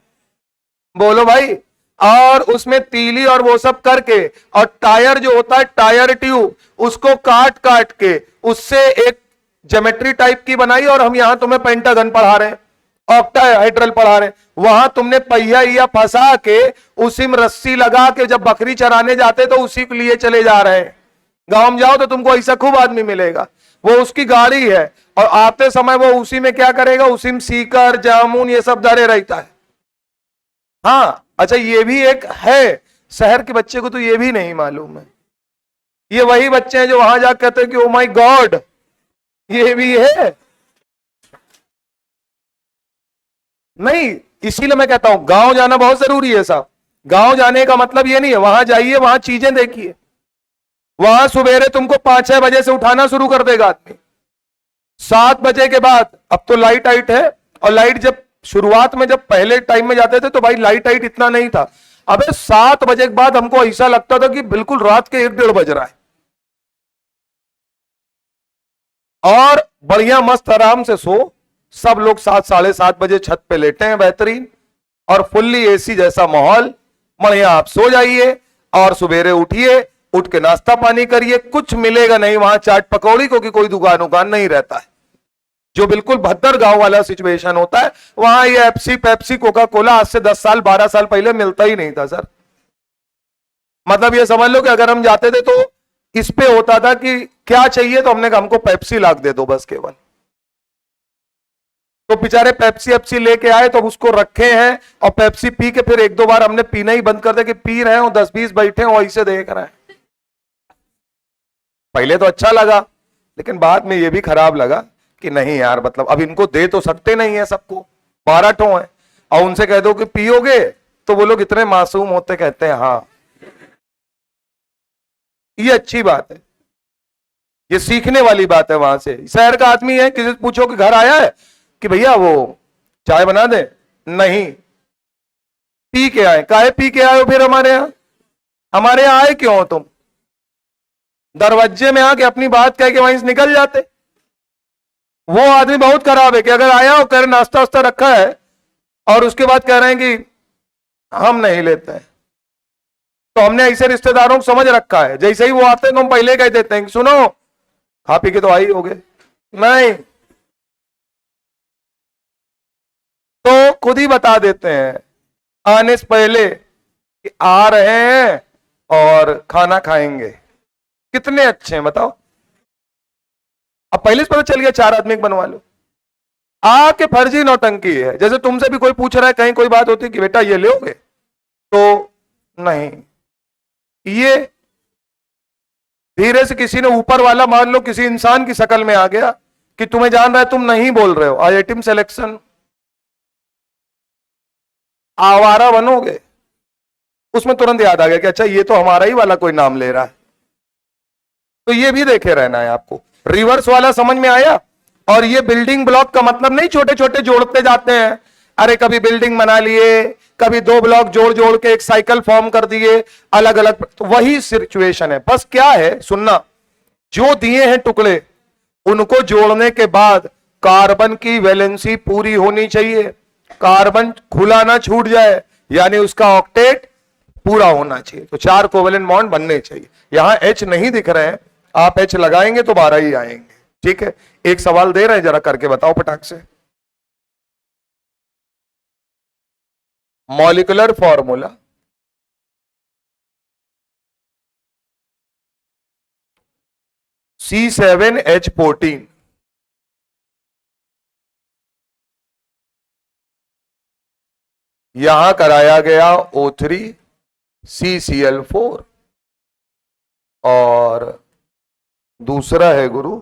बोलो भाई, और उसमें तीली और वो सब करके, और टायर जो होता है टायर ट्यूब, उसको काट काट के उससे एक ज्योमेट्री टाइप की बनाई, और हम यहां तुम्हें पेंटागन पढ़ा रहे हैं, ऑक्टाहेड्रल पढ़ा रहे हैं। वहां तुमने पहिया या फंसा के उसी में रस्सी लगा के जब बकरी चराने जाते तो उसी के लिए चले जा रहे हैं। गांव में जाओ तो तुमको ऐसा खूब आदमी मिलेगा, वो उसकी गाड़ी है और आते समय वो उसी में क्या करेगा, उसी में सीकर जामुन ये सब धरे रहता है। हाँ अच्छा, ये भी एक है शहर के बच्चे को तो ये भी नहीं मालूम है। ये वही बच्चे हैं जो वहां जाकर कहते हैं कि ओ माय गॉड ये भी है। नहीं, इसीलिए मैं कहता हूं गांव जाना बहुत जरूरी है साहब। गांव जाने का मतलब ये नहीं है, वहां जाइए, वहां चीजें देखिए। वहां सवेरे तुमको 5-6 बजे से उठाना शुरू कर देगा आदमी। 7 बजे के बाद, अब तो लाइट आइट है, और लाइट जब शुरुआत में जब पहले टाइम में जाते थे तो भाई लाइट आइट इतना नहीं था। अबे 7 बजे के बाद हमको ऐसा लगता था कि बिल्कुल रात के 1-1:30 बज रहा है, और बढ़िया मस्त आराम से सो। सब लोग 7-7:30 बजे छत पे लेटे हैं बेहतरीन, और फुल्ली एसी जैसा माहौल, बढ़िया आप सो जाइए और सवेरे उठिए, उठ के नाश्ता पानी करिए। कुछ मिलेगा नहीं वहां चाट पकौड़ी, क्योंकि कोई दुकान नहीं रहता है। जो बिल्कुल भद्दर गांव वाला सिचुएशन होता है, वहां ये एप्सी पेप्सी कोका कोला आज से 10 साल 12 साल पहले मिलता ही नहीं था सर। मतलब ये समझ लो कि अगर हम जाते थे तो इस पे होता था कि क्या चाहिए, तो हमने कहा हमको पेप्सी ला दे दो बस केवल। तो बेचारे पेप्सी एप्सी लेके आए तो उसको रखे हैं, और पेप्सी पी के फिर 1-2 बार हमने पीना ही बंद कर दिया कि पी रहे हो 10-20 बैठे हो ऐसे देख रहे हैं। पहले तो अच्छा लगा, लेकिन बाद में ये भी खराब लगा कि नहीं यार, मतलब अब इनको दे तो सकते नहीं है सबको, 12 ठो है, और उनसे कह दो कि पियोगे, तो वो लोग इतने मासूम होते कहते हैं हाँ। ये अच्छी बात है, ये सीखने वाली बात है। वहां से शहर का आदमी है, किसी से पूछो कि घर आया है कि भैया वो चाय बना दे, नहीं, पी के आए। काहे पी के आए हो फिर हमारे यहां? हमारे यहां आए क्यों हो तुम? दरवाजे में आके अपनी बात कह के वहीं से निकल जाते। वो आदमी बहुत खराब है कि अगर आया हो, कह रहे नाश्ता वास्ता रखा है, और उसके बाद कह रहे हैं कि हम नहीं लेते हैं। तो हमने ऐसे रिश्तेदारों को समझ रखा है, जैसे ही वो आते हैं तो हम पहले कह देते हैं कि सुनो खा पी के तो आई होगे, नहीं तो खुद ही बता देते हैं आने से पहले कि आ रहे हैं और खाना खाएंगे। कितने अच्छे हैं बताओ। अब पहले से पता चल गया, 4 आदमी बनवा लो। आके फर्जी नौटंकी है, जैसे तुमसे भी कोई पूछ रहा है, कहीं कोई बात होती है कि बेटा ये लोगे, तो नहीं, ये धीरे से किसी ने ऊपर वाला मान लो किसी इंसान की शक्ल में आ गया कि तुम्हें जान रहा है, तुम नहीं बोल रहे हो, आईआईटी सिलेक्शन, आवारा बनोगे। उसमें तुरंत याद आ गया कि अच्छा ये तो हमारा ही वाला कोई नाम ले रहा है। तो ये भी देखे रहना है आपको। रिवर्स वाला समझ में आया? और ये बिल्डिंग ब्लॉक का मतलब नहीं छोटे छोटे जोड़ते जाते हैं। अरे कभी बिल्डिंग बना लिए, कभी 2 ब्लॉक जोड़ जोड़ के एक साइकिल फॉर्म कर दिए अलग अलग, तो वही सिचुएशन है। बस क्या है सुनना, जो दिए हैं टुकड़े उनको जोड़ने के बाद कार्बन की वैलेंसी पूरी होनी चाहिए, कार्बन खुला ना छूट जाए, यानी उसका ऑक्टेट पूरा होना चाहिए। तो 4 कोवेलेंट बॉन्ड बनने चाहिए। यहां H नहीं दिख रहे हैं, आप H लगाएंगे तो 12 ही आएंगे। ठीक है, एक सवाल दे रहे हैं, जरा करके बताओ फटाक से। मॉलिक्यूलर फॉर्मूला C7H14, यहां कराया गया O3 CCl4, और दूसरा है गुरु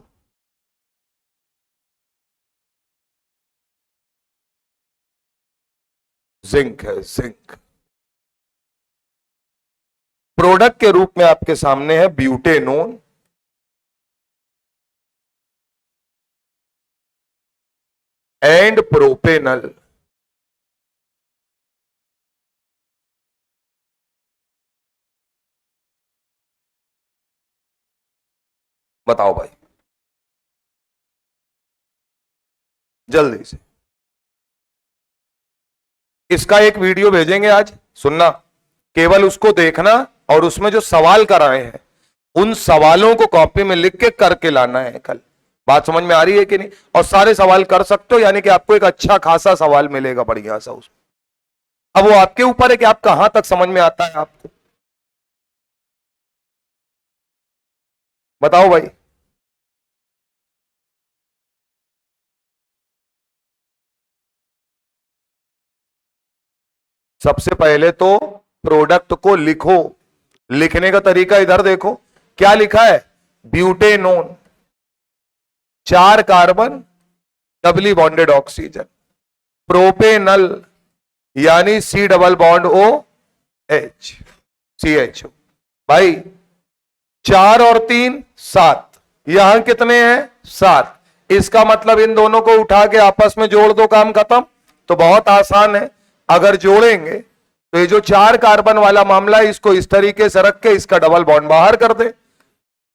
जिंक है, जिंक। प्रोडक्ट के रूप में आपके सामने है ब्यूटेनोन एंड प्रोपेनल। बताओ भाई जल्दी से। इसका एक वीडियो भेजेंगे आज, सुनना, केवल उसको देखना, और उसमें जो सवाल कराए हैं उन सवालों को कॉपी में लिख के करके लाना है कल। बात समझ में आ रही है कि नहीं? और सारे सवाल कर सकते हो, यानी कि आपको एक अच्छा खासा सवाल मिलेगा बढ़िया सा उसमें। अब वो आपके ऊपर है कि आप कहां तक समझ में आता है आपको। बताओ भाई। सबसे पहले तो प्रोडक्ट को लिखो। लिखने का तरीका इधर देखो, क्या लिखा है, butanone, 4 carbon doubly bonded oxygen. Propanal यानी C double bond OH, CHO। भाई 4 और 3 7, यहां कितने हैं, 7। इसका मतलब इन दोनों को उठा के आपस में जोड़ दो, काम खत्म। तो बहुत आसान है, अगर जोड़ेंगे तो ये जो 4 कार्बन वाला मामला है, इसको इस तरीके से रख के इसका डबल बॉन्ड बाहर कर दे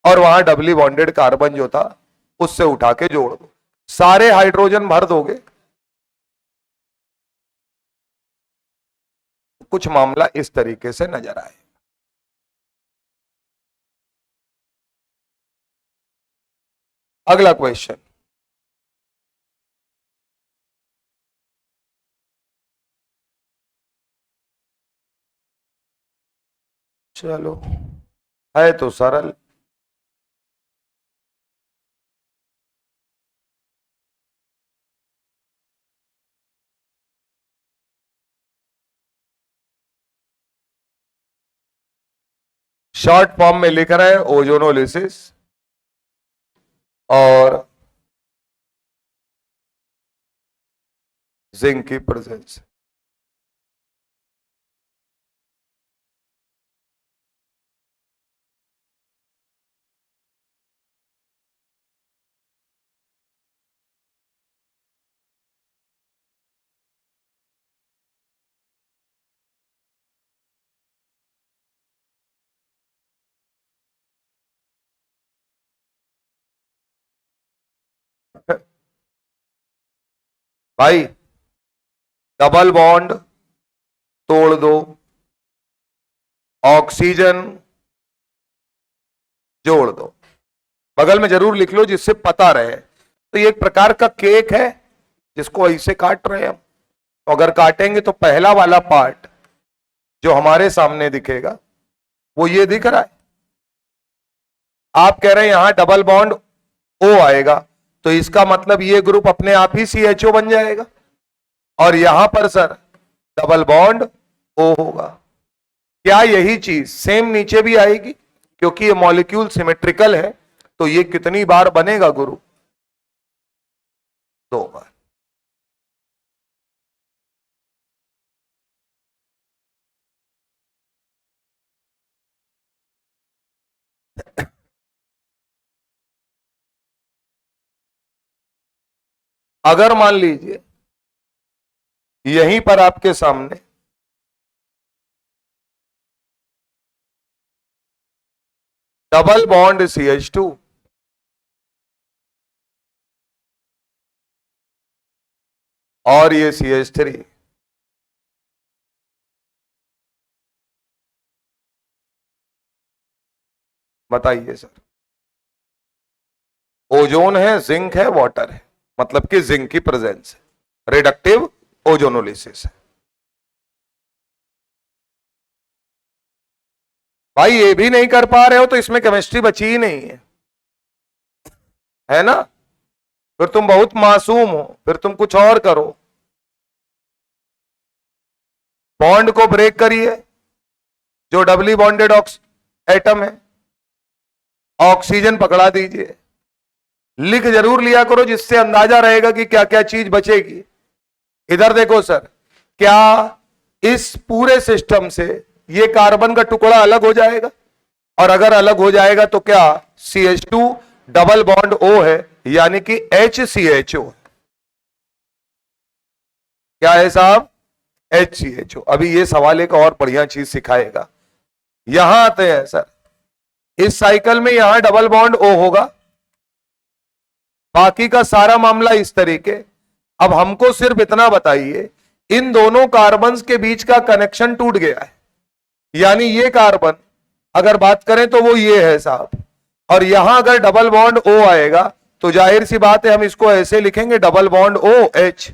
और वहां डबली बॉन्डेड कार्बन जो था उससे उठा के जोड़ दो, सारे हाइड्रोजन भर दोगे। कुछ मामला इस तरीके से नजर आए। अगला क्वेश्चन, चलो है तो सरल। शॉर्ट फॉर्म में लिख रहे हैं ओजोनोलिसिस और जिंक की प्रेजेंस। भाई डबल बॉन्ड तोड़ दो, ऑक्सीजन जोड़ दो, बगल में जरूर लिख लो जिससे पता रहे। तो ये एक प्रकार का केक है जिसको ऐसे काट रहे हैं हम। तो अगर काटेंगे तो पहला वाला पार्ट जो हमारे सामने दिखेगा वो ये दिख रहा है। आप कह रहे हैं यहां डबल बॉन्ड O आएगा, तो इसका मतलब ये ग्रुप अपने आप ही CHO बन जाएगा और यहां पर सर डबल बॉन्ड O होगा। क्या यही चीज सेम नीचे भी आएगी? क्योंकि ये मॉलिक्यूल सिमेट्रिकल है, तो ये कितनी बार बनेगा गुरु? 2 बार। अगर मान लीजिए यहीं पर आपके सामने डबल बॉन्ड CH2 और ये CH3, बताइए सर। ओजोन है, जिंक है, वाटर है, मतलब कि जिंक की प्रेजेंस है, रिडक्टिव ओजोनोलिसिस है। भाई ये भी नहीं कर पा रहे हो तो इसमें केमिस्ट्री बची ही नहीं है ना? फिर तुम बहुत मासूम हो, फिर तुम कुछ और करो। बॉन्ड को ब्रेक करिए, जो डबली बॉन्डेड एटम है, ऑक्सीजन पकड़ा दीजिए। लिख जरूर लिया करो जिससे अंदाजा रहेगा कि क्या क्या चीज बचेगी। इधर देखो सर, क्या इस पूरे सिस्टम से ये कार्बन का टुकड़ा अलग हो जाएगा? और अगर अलग हो जाएगा तो क्या CH2 डबल बॉन्ड O है, यानी कि HCHO। क्या है साहब? HCHO। अभी ये सवाल एक और बढ़िया चीज सिखाएगा। यहां आते हैं सर, इस साइकिल में यहां डबल बॉन्ड O होगा, बाकी का सारा मामला इस तरीके। अब हमको सिर्फ इतना बताइए, इन दोनों कार्बन्स के बीच का कनेक्शन टूट गया है, यानी ये कार्बन अगर बात करें तो वो ये है साहब, और यहां अगर डबल बॉन्ड O आएगा तो जाहिर सी बात है हम इसको ऐसे लिखेंगे डबल बॉन्ड OH।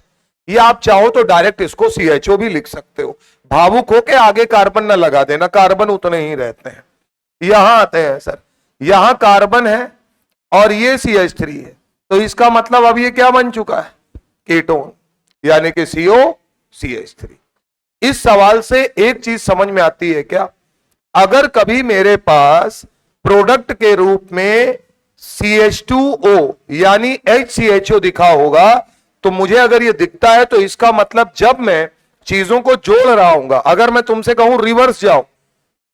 या आप चाहो तो डायरेक्ट इसको CHO भी लिख सकते हो। भावुक हो के आगे कार्बन ना लगा देना, कार्बन उतने ही रहते हैं। यहां आते हैं सर, यहां कार्बन है और ये CH3 है, तो इसका मतलब अब ये क्या बन चुका है? कीटोन, यानी कि CO CH3। इस सवाल से एक चीज समझ में आती है क्या, अगर कभी मेरे पास प्रोडक्ट के रूप में CH2O यानी HCHO दिखा होगा, तो मुझे अगर ये दिखता है तो इसका मतलब जब मैं चीजों को जोड़ रहा हूंगा, अगर मैं तुमसे कहूं रिवर्स जाओ,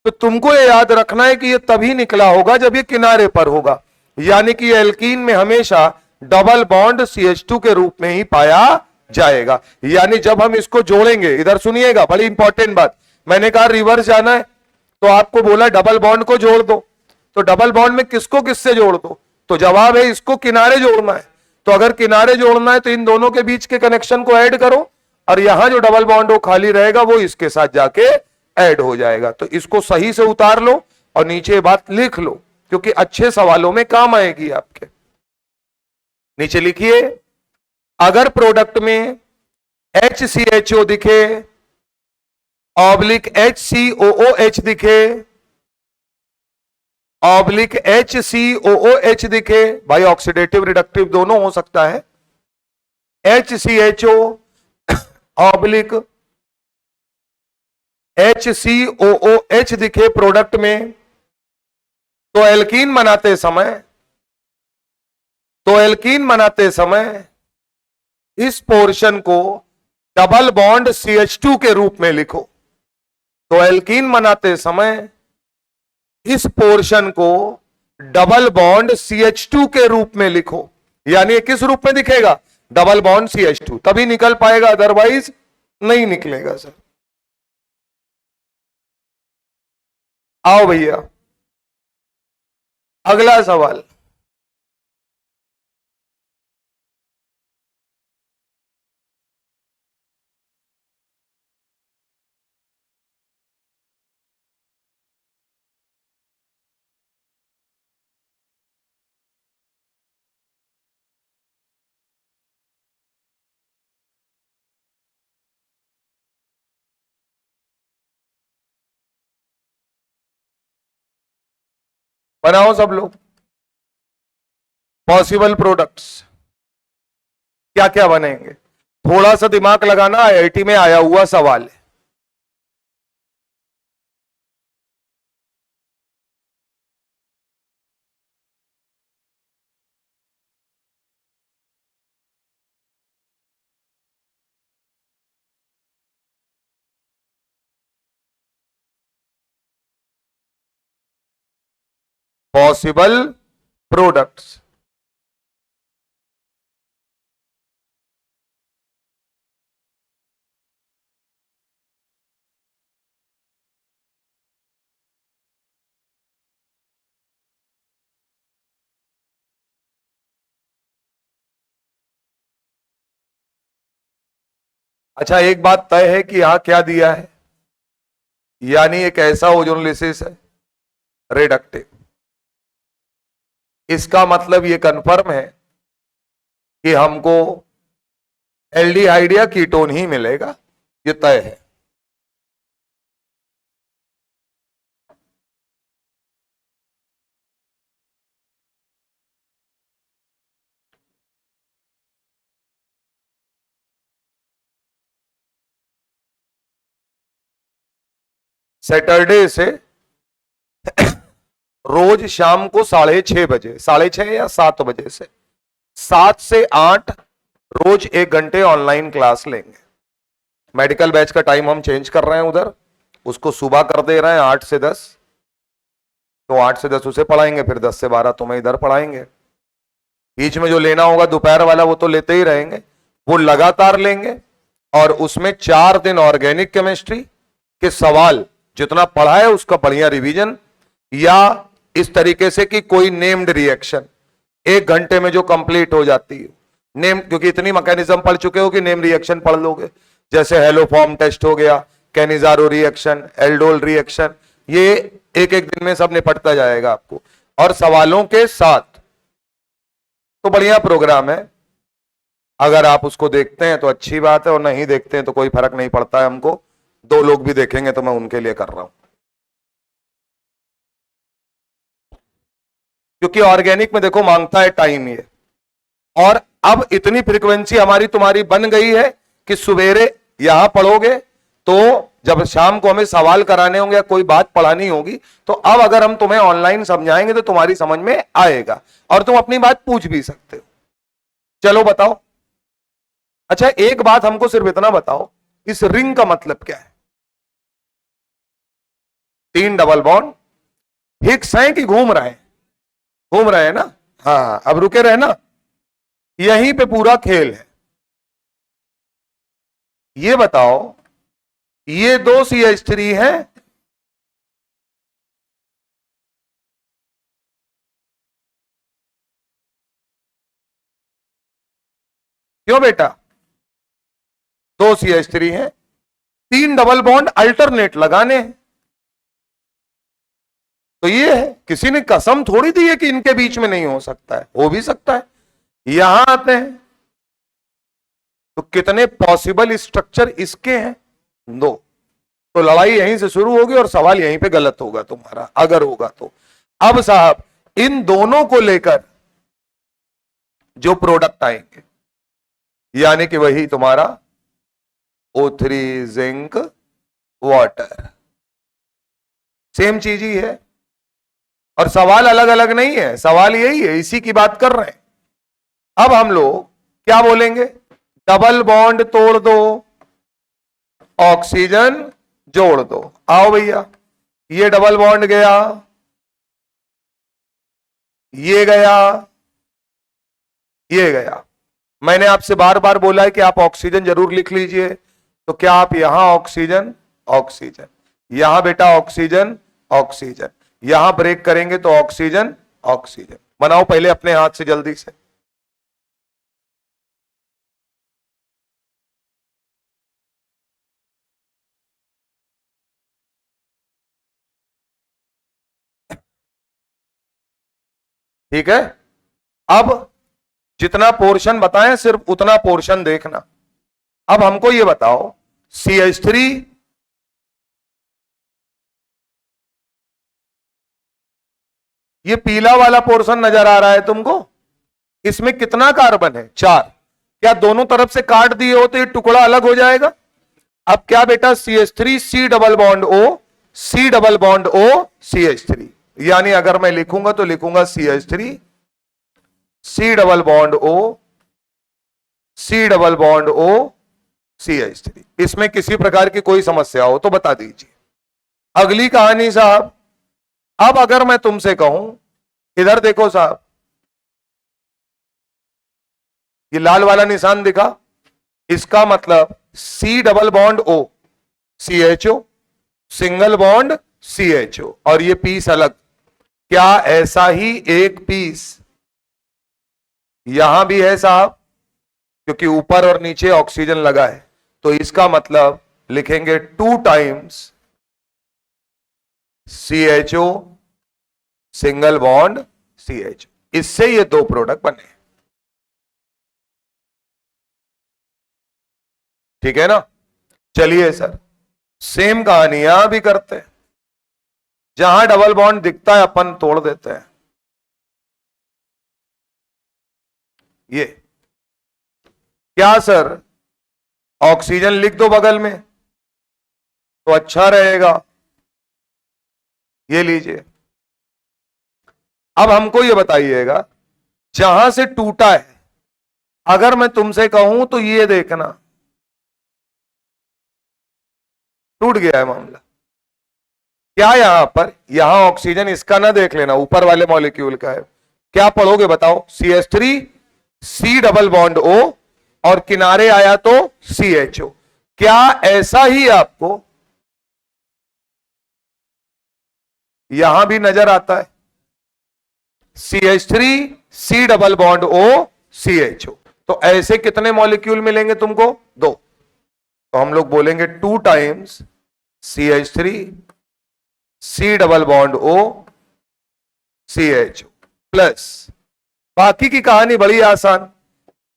तो तुमको ये याद रखना है कि ये तभी निकला होगा जब ये किनारे पर होगा, यानी कि एल्कीन में हमेशा डबल बॉन्ड CH2 के रूप में ही पाया जाएगा। यानी जब हम इसको जोड़ेंगे, इधर सुनिएगा बड़ी इंपॉर्टेंट बात, मैंने कहा रिवर्स जाना है तो आपको बोला डबल बॉन्ड को जोड़ दो, तो डबल बॉन्ड में किसको किससे जोड़ दो, तो जवाब है इसको किनारे जोड़ना है। तो अगर किनारे जोड़ना है तो इन दोनों के बीच के कनेक्शन को ऐड करो, और यहां जो डबल बॉन्ड वो खाली रहेगा वो इसके साथ जाके ऐड हो जाएगा। तो इसको सही से उतार लो और नीचे बात लिख लो, क्योंकि अच्छे सवालों में काम आएगी आपके। नीचे लिखिए, अगर प्रोडक्ट में HCHO दिखे, ऑब्लिक HCOOH दिखे, ऑब्लिक HCOOH दिखे, भाई ऑक्सीडेटिव रिडक्टिव दोनों हो सकता है, HCHO ऑब्लिक HCOOH दिखे प्रोडक्ट में, तो एल्कीन बनाते समय इस पोर्शन को डबल बॉन्ड CH2 के रूप में लिखो। तो एल्कीन बनाते समय इस पोर्शन को डबल बॉन्ड CH2 के रूप में लिखो, यानी किस रूप में दिखेगा, डबल बॉन्ड CH2, तभी निकल पाएगा, अदरवाइज नहीं निकलेगा। सर आओ भैया, अगला सवाल, बनाओ सब लोग। पॉसिबल प्रोडक्ट्स क्या क्या बनेंगे, थोड़ा सा दिमाग लगाना, IIT में आया हुआ सवाल है। पॉसिबल प्रोडक्ट्स, अच्छा एक बात तय है कि यहां क्या दिया है, यानी एक ऐसा ओजोनोलिसिस है रिडक्टिव, इसका मतलब ये कंफर्म है कि हमको एल्डिहाइड या कीटोन ही मिलेगा, ये तय है। सैटरडे से रोज शाम को 6:30 बजे, 6:30 या 7 बजे से 7 से 8 रोज 1 घंटे ऑनलाइन क्लास लेंगे। मेडिकल बैच का टाइम हम चेंज कर रहे हैं, उधर उसको सुबह कर दे रहे हैं 8 से 10, तो 8 से 10 उसे पढ़ाएंगे, फिर 10 से 12 तुम्हें इधर पढ़ाएंगे। बीच में जो लेना होगा दोपहर वाला वो तो लेते ही रहेंगे, वो लगातार लेंगे। और उसमें 4 दिन ऑर्गेनिक केमिस्ट्री के सवाल जितना पढ़ा है उसका बढ़िया रिवीजन, या इस तरीके से कि कोई नेम्ड रिएक्शन 1 घंटे में जो कंप्लीट हो जाती है, नेम, क्योंकि इतनी मैकेनिज्म पढ़ चुके हो कि नेम रिएक्शन पढ़ लोगे, जैसे हेलोफॉर्म टेस्ट हो गया, कैनिजारो रिएक्शन, एल्डोल रिएक्शन, ये एक एक दिन में सब निपटता जाएगा आपको, और सवालों के साथ। तो बढ़िया प्रोग्राम है, अगर आप उसको देखते हैं तो अच्छी बात है, और नहीं देखते हैं तो कोई फर्क नहीं पड़ता है हमको। 2 लोग भी देखेंगे तो मैं उनके लिए कर रहा हूं, क्योंकि ऑर्गेनिक में देखो मांगता है टाइम ये, और अब इतनी फ्रीक्वेंसी हमारी तुम्हारी बन गई है कि सवेरे यहां पढ़ोगे, तो जब शाम को हमें सवाल कराने होंगे या कोई बात पढ़ानी होगी, तो अब अगर हम तुम्हें ऑनलाइन समझाएंगे तो तुम्हारी समझ में आएगा और तुम अपनी बात पूछ भी सकते हो। चलो बताओ। अच्छा, एक बात हमको सिर्फ इतना बताओ, इस रिंग का मतलब क्या है? 3 डबल बॉन्ड हिग्स हैं कि घूम रहे हैं? घूम रहे हैं ना? हाँ, अब रुके रहे ना, यहीं पे पूरा खेल है। ये बताओ, ये 2 CH3 हैं, क्यों बेटा? 2 CH3 हैं, 3 डबल बॉन्ड अल्टरनेट लगाने हैं। तो ये है, किसी ने कसम थोड़ी दी है कि इनके बीच में नहीं हो सकता है, हो भी सकता है। यहां आते हैं तो कितने पॉसिबल स्ट्रक्चर इसके हैं? 2। तो लड़ाई यहीं से शुरू होगी और सवाल यहीं पे गलत होगा तुम्हारा, अगर होगा तो। अब साहब, इन दोनों को लेकर जो प्रोडक्ट आएंगे, यानी कि वही तुम्हारा O3 जिंक वाटर, सेम चीज ही है और सवाल अलग अलग नहीं है, सवाल यही है, इसी की बात कर रहे हैं। अब हम लोग क्या बोलेंगे? डबल बॉन्ड तोड़ दो, ऑक्सीजन जोड़ दो। आओ भैया, ये डबल बॉन्ड गया, ये गया, ये गया। मैंने आपसे बार बार बोला है कि आप ऑक्सीजन जरूर लिख लीजिए, तो क्या आप यहां ऑक्सीजन, ऑक्सीजन, यहां बेटा ऑक्सीजन, ऑक्सीजन, यहां ब्रेक करेंगे तो ऑक्सीजन, ऑक्सीजन। बनाओ पहले अपने हाथ से जल्दी से। ठीक है, अब जितना पोर्शन बताएं सिर्फ उतना पोर्शन देखना। अब हमको ये बताओ, CH3 ये पीला वाला पोर्शन नजर आ रहा है तुमको, इसमें कितना कार्बन है? 4। क्या दोनों तरफ से काट दिए हो तो ये टुकड़ा अलग हो जाएगा? अब क्या बेटा, CH3 C double bond O, C double bond O, CH3, यानी अगर मैं लिखूंगा तो लिखूंगा CH3 C double bond O, C double bond O, CH3। इसमें किसी प्रकार की कोई समस्या हो तो बता दीजिए। अगली कहानी साहब, अब अगर मैं तुमसे कहूं, इधर देखो साहब, ये लाल वाला निशान दिखा, इसका मतलब C double bond O, CHO, single bond CHO, और ये पीस अलग। क्या ऐसा ही एक पीस यहां भी है साहब? क्योंकि ऊपर और नीचे ऑक्सीजन लगा है, तो इसका मतलब लिखेंगे 2 times CHO, single bond CH। इससे ये 2 प्रोडक्ट बने। ठीक है ना? चलिए सर, सेम कहानी यहां भी करते हैं। जहां डबल बॉन्ड दिखता है अपन तोड़ देते हैं। ये क्या सर, ऑक्सीजन लिख दो बगल में तो अच्छा रहेगा। ये लीजिए। अब हमको ये बताइएगा, जहां से टूटा है, अगर मैं तुमसे कहूं तो ये देखना टूट गया है मामला। क्या यहां पर, यहां ऑक्सीजन इसका ना देख लेना, ऊपर वाले मॉलिक्यूल का है। क्या पढ़ोगे बताओ? CH3 C double bond O और किनारे आया तो CHO। क्या ऐसा ही आपको यहां भी नजर आता है? CH3 C double bond O, CHO। तो ऐसे कितने मॉलिक्यूल मिलेंगे तुमको? 2। तो हम लोग बोलेंगे 2 times CH3 C double bond O, CHO plus. बाकी की कहानी बड़ी आसान,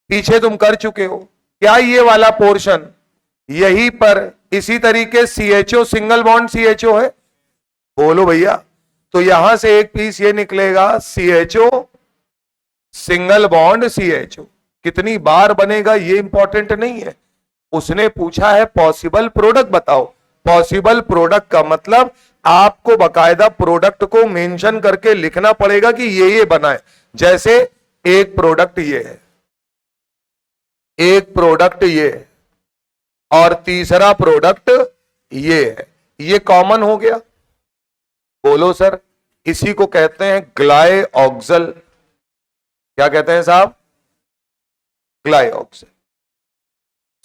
पीछे तुम कर चुके हो। क्या ये वाला पोर्शन यहीं पर इसी तरीके CHO सिंगल बॉन्ड CHO है? बोलो भैया। तो यहां से एक पीस ये निकलेगा CHO सिंगल बॉन्ड CHO। कितनी बार बनेगा ये इंपॉर्टेंट नहीं है, उसने पूछा है पॉसिबल प्रोडक्ट बताओ। पॉसिबल प्रोडक्ट का मतलब आपको बकायदा प्रोडक्ट को मेंशन करके लिखना पड़ेगा कि ये बना है। जैसे एक प्रोडक्ट ये है, एक प्रोडक्ट ये है, और तीसरा प्रोडक्ट ये है। ये कॉमन हो गया। बोलो सर, इसी को कहते हैं ग्लाइऑक्सल। क्या कहते हैं साहब? ग्लाइऑक्सल।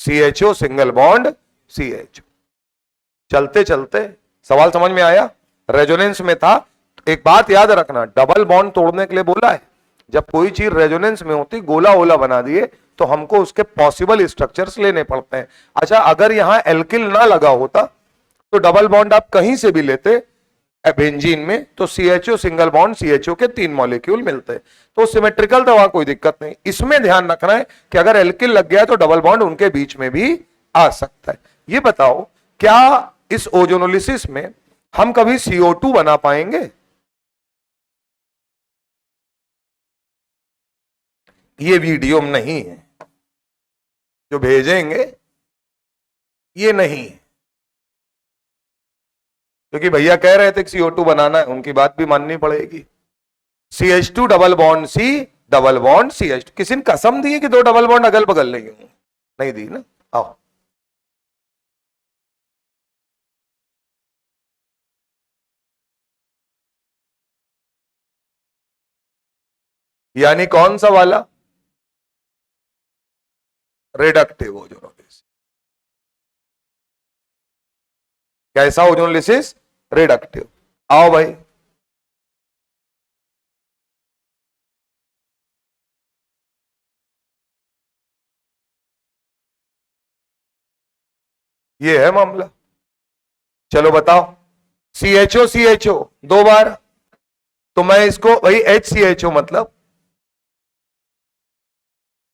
CHO single bond CHO। चलते चलते सवाल समझ में आया? रेजोनेंस में था। एक बात याद रखना, डबल बॉन्ड तोड़ने के लिए बोला है। जब कोई चीज रेजोनेंस में होती, गोला ओला बना दिए, तो हमको उसके पॉसिबल स्ट्रक्चर्स लेने पड़ते हैं। अच्छा, अगर यहां एल्किल ना लगा होता तो डबल बॉन्ड आप कहीं से भी लेते बेंजीन में, तो CHO सिंगल बॉन्ड CHO के 3 मॉलिक्यूल मिलते। तो सिमेट्रिकल तो वहां कोई दिक्कत नहीं। इसमें ध्यान रखना है कि अगर एल्किल लग गया तो डबल बॉन्ड उनके बीच में भी आ सकता है। ये बताओ, क्या इस ओजोनोलिसिस में हम कभी CO2 बना पाएंगे? ये वीडियो में नहीं है, जो भेजेंगे ये नहीं है, क्योंकि भैया कह रहे थे कि CO2 बनाना है, उनकी बात भी माननी पड़ेगी। CH2 double bond C double bond CH2। किसी ने कसम दी है कि 2 डबल बॉन्ड अगल बगल नहीं होंगे? नहीं दी ना। आओ, यानी कौन सा वाला? Reductive ozonolysis. कैसा ओजोनोलिसिस? रिडक्टिव। आओ भाई, ये है मामला। चलो बताओ। CHO CHO 2 बार, तो मैं इसको भाई HCHO, मतलब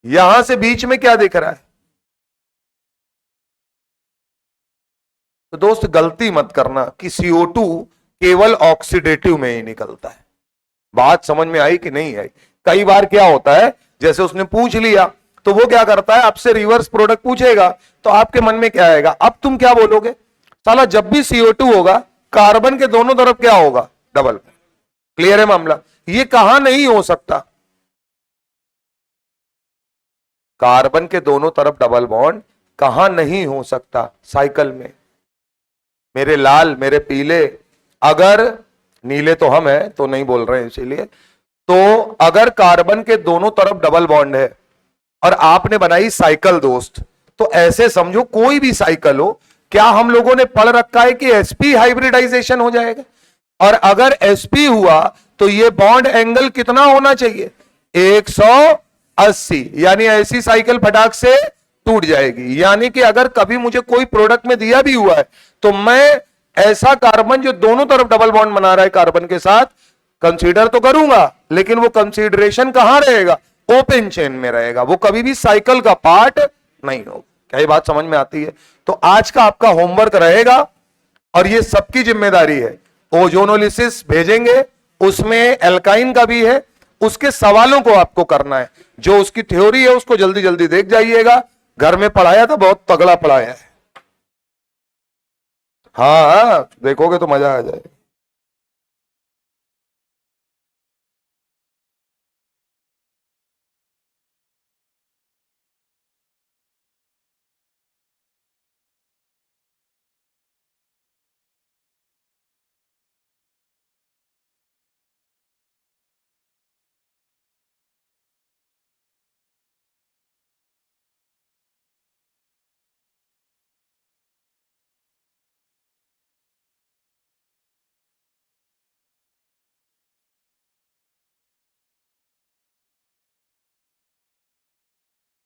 यहां से बीच में क्या दिख रहा है? तो दोस्त गलती मत करना कि CO2 केवल ऑक्सीडेटिव में ही निकलता है। बात समझ में आई कि नहीं आई? कई बार क्या होता है, जैसे उसने पूछ लिया, तो वो क्या करता है, आपसे रिवर्स प्रोडक्ट पूछेगा, तो आपके मन में क्या आएगा? अब तुम क्या बोलोगे? साला जब भी CO2 होगा, कार्बन के दोनों तरफ क्या होगा? डबल। क्लियर है मामला? ये कहां नहीं हो सकता? कार्बन के दोनों तरफ डबल बॉन्ड कहां नहीं हो सकता? साइकिल में। मेरे लाल, मेरे पीले, अगर नीले तो हम हैं तो नहीं बोल रहे हैं इसीलिए, तो अगर कार्बन के दोनों तरफ डबल बॉन्ड है और आपने बनाई साइकिल दोस्त, तो ऐसे समझो कोई भी साइकिल हो, क्या हम लोगों ने पढ़ रखा है कि sp हाइब्रिडाइजेशन हो जाएगा? और अगर sp हुआ तो ये बॉन्ड एंगल कितना होना चाहिए? 180। यानी ऐसी साइकिल फटाक से टूट जाएगी। यानी कि अगर कभी मुझे कोई प्रोडक्ट में दिया भी हुआ है, तो मैं ऐसा कार्बन जो दोनों तरफ डबल बॉन्ड बना रहा है कार्बन के साथ, कंसीडर तो करूंगा, लेकिन वो कंसीडरेशन कहां रहेगा? ओपन चेन में रहेगा। वो कभी भी साइकिल का पार्ट नहीं होगा। क्या ये बात समझ में आती है? तो आज का आपका होमवर्क रहेगा, और ये सबकी जिम्मेदारी है। ओजोनोलिसिस भेजेंगे, उसमें एल्काइन का भी है, उसके सवालों को आपको करना है। जो उसकी थ्योरी है उसको जल्दी जल्दी देख जाइएगा। घर में पढ़ाया था, बहुत तगड़ा पढ़ाया है। हाँ, देखोगे तो मजा आ जाएगा।